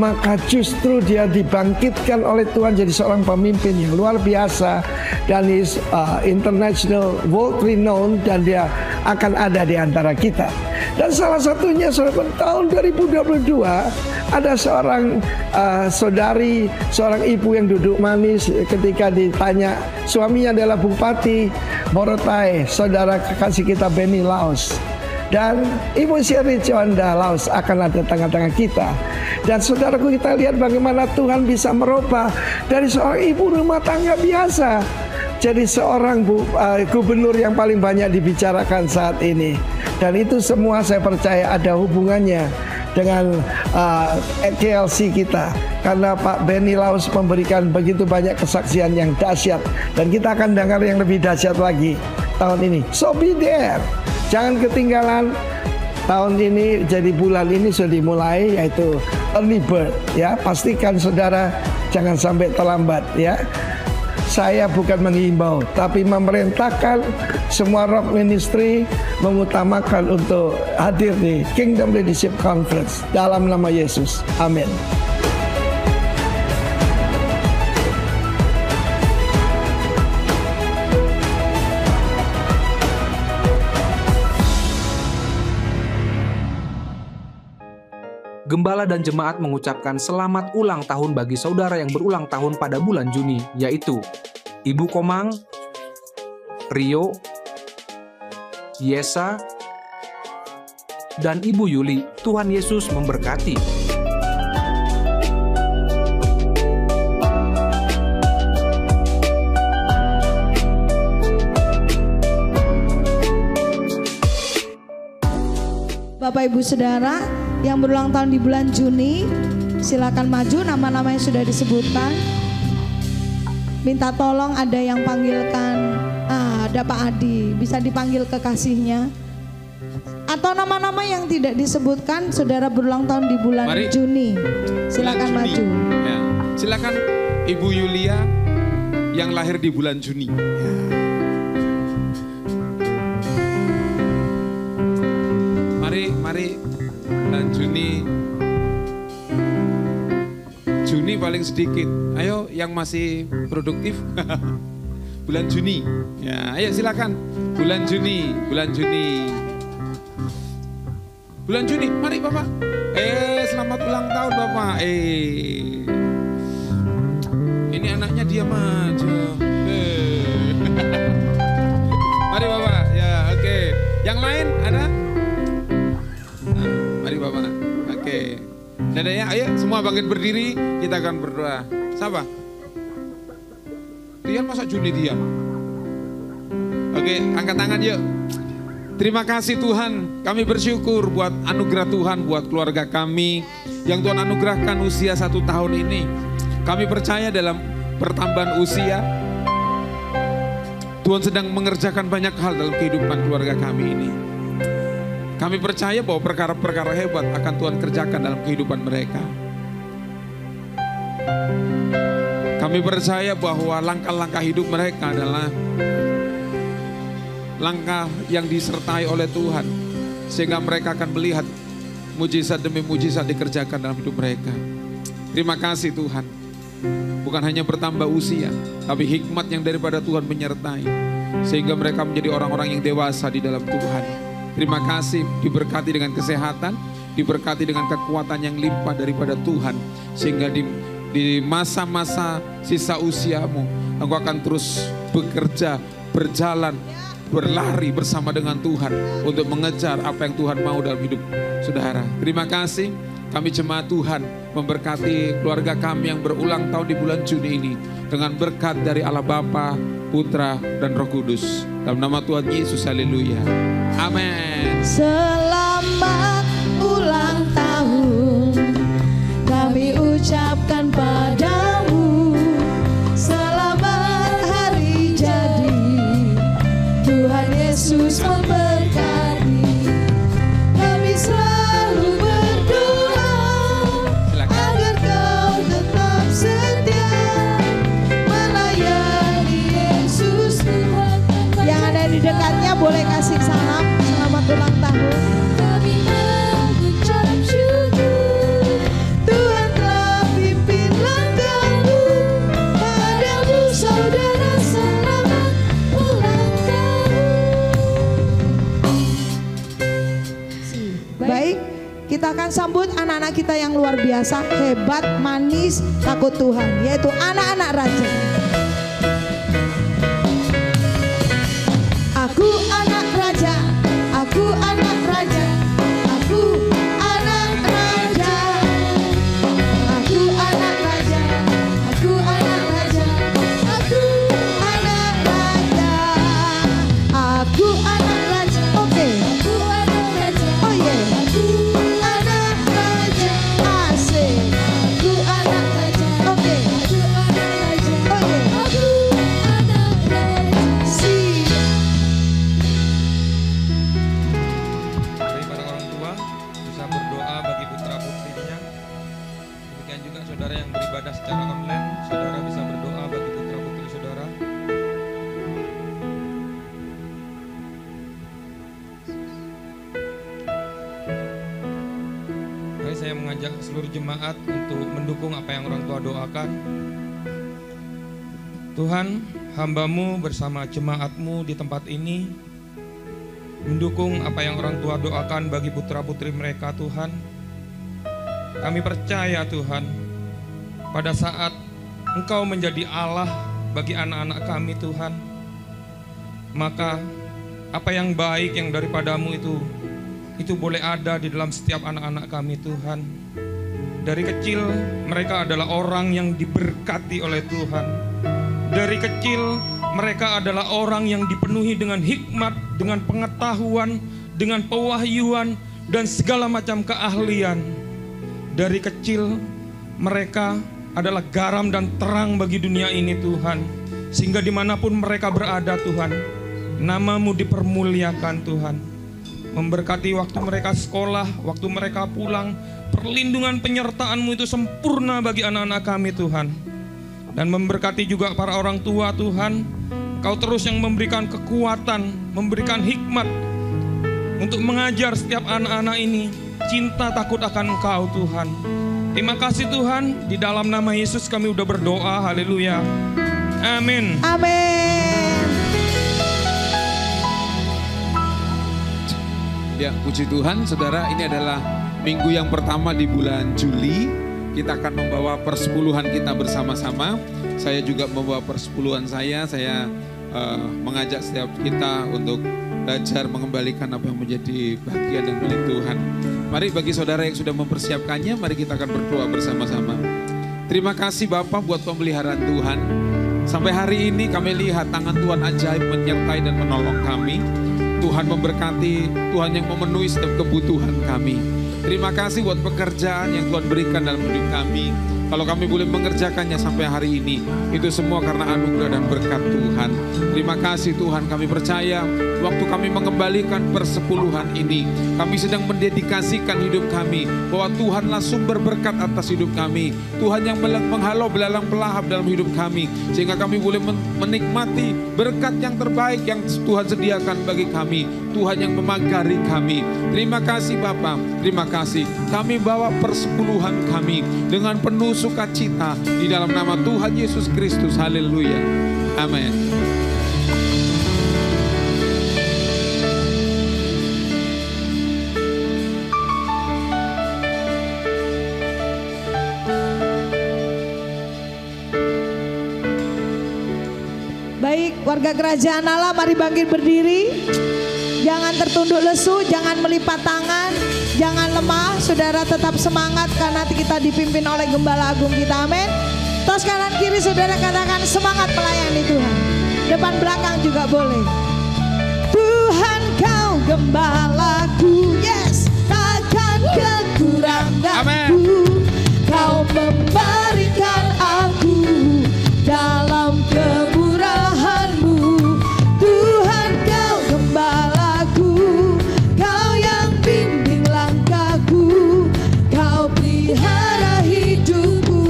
maka justru dia dibangkitkan oleh Tuhan jadi seorang pemimpin yang luar biasa, dan is international world renowned, dan dia akan ada di antara kita. Dan salah satunya tahun 2022 ada seorang saudari, seorang ibu yang duduk manis ketika ditanya, suaminya adalah Bupati Morotai, saudara kekasih kita Benny Laos. Dan Ibu Sherry Chonda Laus akan ada tengah-tengah kita. Dan saudaraku, kita lihat bagaimana Tuhan bisa merubah dari seorang ibu rumah tangga biasa jadi seorang gubernur yang paling banyak dibicarakan saat ini. Dan itu semua saya percaya ada hubungannya dengan KLC kita. Karena Pak Benny Laus memberikan begitu banyak kesaksian yang dahsyat. Dan kita akan dengar yang lebih dahsyat lagi tahun ini. So be there. Jangan ketinggalan. Tahun ini jadi bulan ini sudah dimulai, yaitu early bird ya. Pastikan saudara jangan sampai terlambat ya. Saya bukan menghimbau, tapi memerintahkan semua rock ministry mengutamakan untuk hadir di Kingdom Leadership Conference dalam nama Yesus. Amin. Gembala dan jemaat mengucapkan selamat ulang tahun bagi saudara yang berulang tahun pada bulan Juni, yaitu Ibu Komang, Rio, Yesa, dan Ibu Yuli. Tuhan Yesus memberkati. Bapak Ibu Saudara yang berulang tahun di bulan Juni, silakan maju, nama-nama yang sudah disebutkan. Minta tolong ada yang panggilkan, ada Pak Adi, bisa dipanggil kekasihnya. Atau nama-nama yang tidak disebutkan, saudara berulang tahun di bulan Juni, silakan maju. Ya. Silakan Ibu Yulia yang lahir di bulan Juni. Ya. Mari bulan Juni paling sedikit. Ayo yang masih produktif. Bulan Juni. Ya, ayo silakan. Bulan Juni. Mari Bapak. Selamat ulang tahun Bapak. Ini anaknya diam aja. Mari Bapak. Ya, oke. Yang lain ada? Mari Bapak. Oke. Dadanya, ayo semua bangkit berdiri, kita akan berdoa. Siapa? Dian, masa Juni diam? Oke, angkat tangan yuk. Terima kasih Tuhan, kami bersyukur buat anugerah Tuhan buat keluarga kami yang Tuhan anugerahkan usia 1 tahun ini. Kami percaya dalam pertambahan usia, Tuhan sedang mengerjakan banyak hal dalam kehidupan keluarga kami ini. Kami percaya bahwa perkara-perkara hebat akan Tuhan kerjakan dalam kehidupan mereka. Kami percaya bahwa langkah-langkah hidup mereka adalah langkah yang disertai oleh Tuhan. Sehingga mereka akan melihat mujizat demi mujizat dikerjakan dalam hidup mereka. Terima kasih Tuhan. Bukan hanya bertambah usia, tapi hikmat yang daripada Tuhan menyertai. Sehingga mereka menjadi orang-orang yang dewasa di dalam Tuhan. Terima kasih, diberkati dengan kesehatan, diberkati dengan kekuatan yang limpah daripada Tuhan. Sehingga di masa-masa sisa usiamu, engkau akan terus bekerja, berjalan, berlari bersama dengan Tuhan untuk mengejar apa yang Tuhan mau dalam hidup saudara. Terima kasih, kami jemaat Tuhan memberkati keluarga kami yang berulang tahun di bulan Juni ini dengan berkat dari Allah Bapa, Putra, dan Roh Kudus. Dalam nama Tuhan Yesus, haleluya. Amin. Selamat ulang tahun kami ucapkan padamu. Selamat hari jadi, Tuhan Yesus memberkati. Kami selalu berdoa agar kau tetap setia melayani Yesus Tuhan. Yang ada di dekatnya boleh kasih salam. Selamat ulang tahun. Kami mengucap syukur, Tuhan telah pimpin langkahmu. Padamu saudara, selamat ulang tahun. Baik, kita akan sambut anak-anak kita yang luar biasa, hebat, manis, takut Tuhan, yaitu anak-anak raja. Aku anak raja, aku anak raja. saya mengajak seluruh jemaat untuk mendukung apa yang orang tua doakan. Tuhan, hamba-Mu bersama jemaat-Mu di tempat ini mendukung apa yang orang tua doakan bagi putra-putri mereka, Tuhan. Kami percaya, Tuhan, pada saat Engkau menjadi Allah bagi anak-anak kami, Tuhan, maka apa yang baik yang daripada-Mu itu boleh ada di dalam setiap anak-anak kami, Tuhan. Dari kecil mereka adalah orang yang diberkati oleh Tuhan. Dari kecil mereka adalah orang yang dipenuhi dengan hikmat, dengan pengetahuan, dengan pewahyuan, dan segala macam keahlian. Dari kecil mereka adalah garam dan terang bagi dunia ini, Tuhan. Sehingga dimanapun mereka berada, Tuhan, nama-Mu dipermuliakan, Tuhan. Memberkati waktu mereka sekolah, waktu mereka pulang, perlindungan penyertaan-Mu itu sempurna bagi anak-anak kami, Tuhan. Dan memberkati juga para orang tua, Tuhan. Kau terus yang memberikan kekuatan, memberikan hikmat untuk mengajar setiap anak-anak ini cinta takut akan Engkau, Tuhan. Terima kasih, Tuhan. Di dalam nama Yesus kami udah berdoa. Haleluya. Amin. Amin. Ya, puji Tuhan, saudara, ini adalah minggu yang pertama di bulan Juli. Kita akan membawa persepuluhan kita bersama-sama. Saya juga membawa persepuluhan saya mengajak setiap kita untuk belajar mengembalikan apa yang menjadi bagian dan milik Tuhan. Mari bagi saudara yang sudah mempersiapkannya, mari kita akan berdoa bersama-sama. Terima kasih Bapak buat pemeliharaan Tuhan. Sampai hari ini kami lihat tangan Tuhan ajaib menyertai dan menolong kami. Tuhan memberkati, Tuhan yang memenuhi setiap kebutuhan kami. Terima kasih buat pekerjaan yang Tuhan berikan dalam hidup kami. Kalau kami boleh mengerjakannya sampai hari ini, itu semua karena anugerah dan berkat Tuhan. Terima kasih Tuhan, kami percaya waktu kami mengembalikan persepuluhan ini, kami sedang mendedikasikan hidup kami, bahwa Tuhanlah sumber berkat atas hidup kami. Tuhan yang menghalau belalang pelahap dalam hidup kami, sehingga kami boleh menikmati berkat yang terbaik yang Tuhan sediakan bagi kami. Tuhan yang memagari kami. Terima kasih Bapa, terima kasih. Kami bawa persepuluhan kami dengan penuh sukacita di dalam nama Tuhan Yesus Kristus. Haleluya. Amin. Baik, warga kerajaan Allah, mari bangkit berdiri. Jangan tertunduk lesu, jangan melipat tangan, jangan lemah. Saudara tetap semangat karena kita dipimpin oleh Gembala Agung kita. Amin. Tos kanan kiri saudara katakan semangat melayani Tuhan. Depan belakang juga boleh. Tuhan kau gembalaku, yes, takkan kekuranganku. Kau memberikan aku dalam kemurahan-Mu. Tuhan kau gembalaku, kau yang bimbing langkahku, kau pelihara hidupku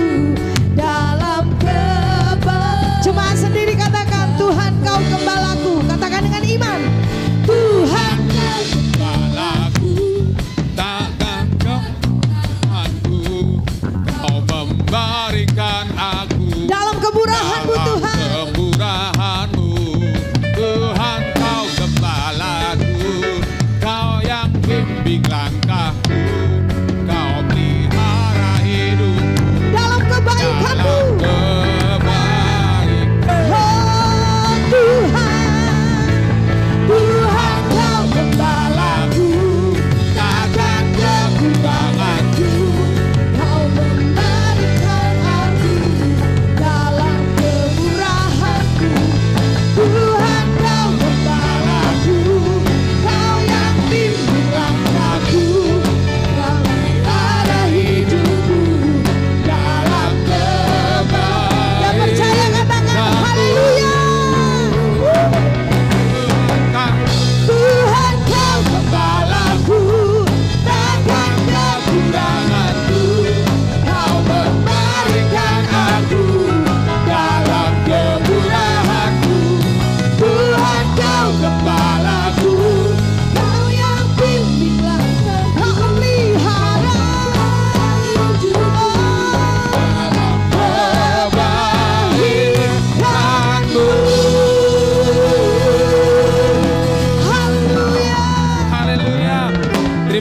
dalam kebal. Jemaat sendiri katakan Tuhan kau gembalaku. Katakan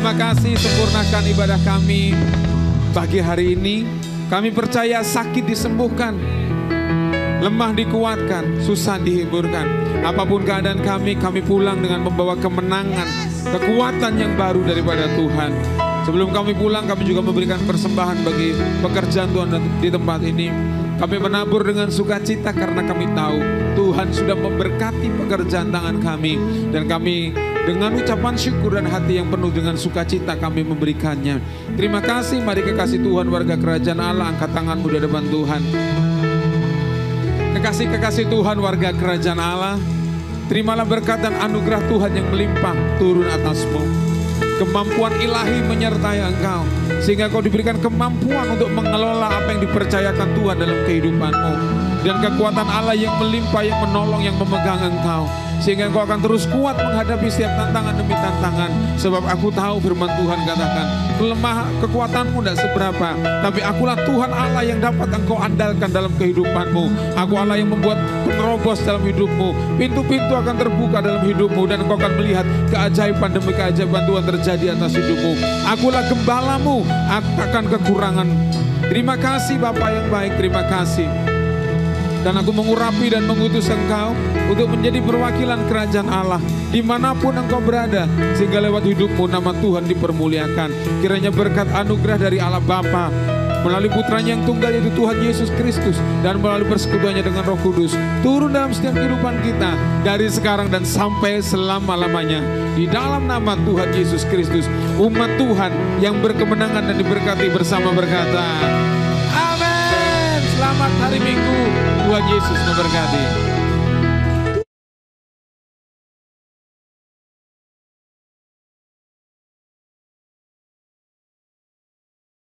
Terima kasih, sempurnakan ibadah kami pagi hari ini. Kami percaya sakit disembuhkan, lemah dikuatkan, susah dihiburkan. Apapun keadaan kami pulang dengan membawa kemenangan, kekuatan yang baru daripada Tuhan. Sebelum kami pulang, kami juga memberikan persembahan bagi pekerjaan Tuhan di tempat ini. Kami menabur dengan sukacita karena kami tahu Tuhan sudah memberkati pekerjaan tangan kami. Dan kami dengan ucapan syukur dan hati yang penuh dengan sukacita kami memberikannya. Terima kasih, mari kekasih Tuhan warga kerajaan Allah, angkat tanganmu di depan Tuhan. Kekasih-kekasih Tuhan warga kerajaan Allah, terimalah berkat dan anugerah Tuhan yang melimpah turun atasmu. Kemampuan ilahi menyertai engkau, sehingga kau diberikan kemampuan untuk mengelola apa yang dipercayakan Tuhan dalam kehidupanmu. Dan kekuatan Allah yang melimpah, yang menolong, yang memegang engkau, sehingga engkau akan terus kuat menghadapi setiap tantangan demi tantangan. Sebab aku tahu firman Tuhan katakan, kekuatanmu tidak seberapa, tapi akulah Tuhan Allah yang dapat engkau andalkan dalam kehidupanmu. Aku Allah yang membuat penerobos dalam hidupmu. Pintu-pintu akan terbuka dalam hidupmu, dan engkau akan melihat keajaiban demi keajaiban Tuhan terjadi atas hidupmu. Akulah gembalamu, akan kekurangan. Terima kasih Bapa yang baik, terima kasih. Dan aku mengurapi dan mengutus engkau untuk menjadi perwakilan kerajaan Allah dimanapun engkau berada, sehingga lewat hidupmu nama Tuhan dipermuliakan. Kiranya berkat anugerah dari Allah Bapa melalui putranya yang tunggal yaitu Tuhan Yesus Kristus, dan melalui persekutuannya dengan Roh Kudus turun dalam setiap kehidupan kita dari sekarang dan sampai selama-lamanya. Di dalam nama Tuhan Yesus Kristus, umat Tuhan yang berkemenangan dan diberkati bersama berkata, amin. Selamat hari Minggu, Tuhan Yesus memberkati.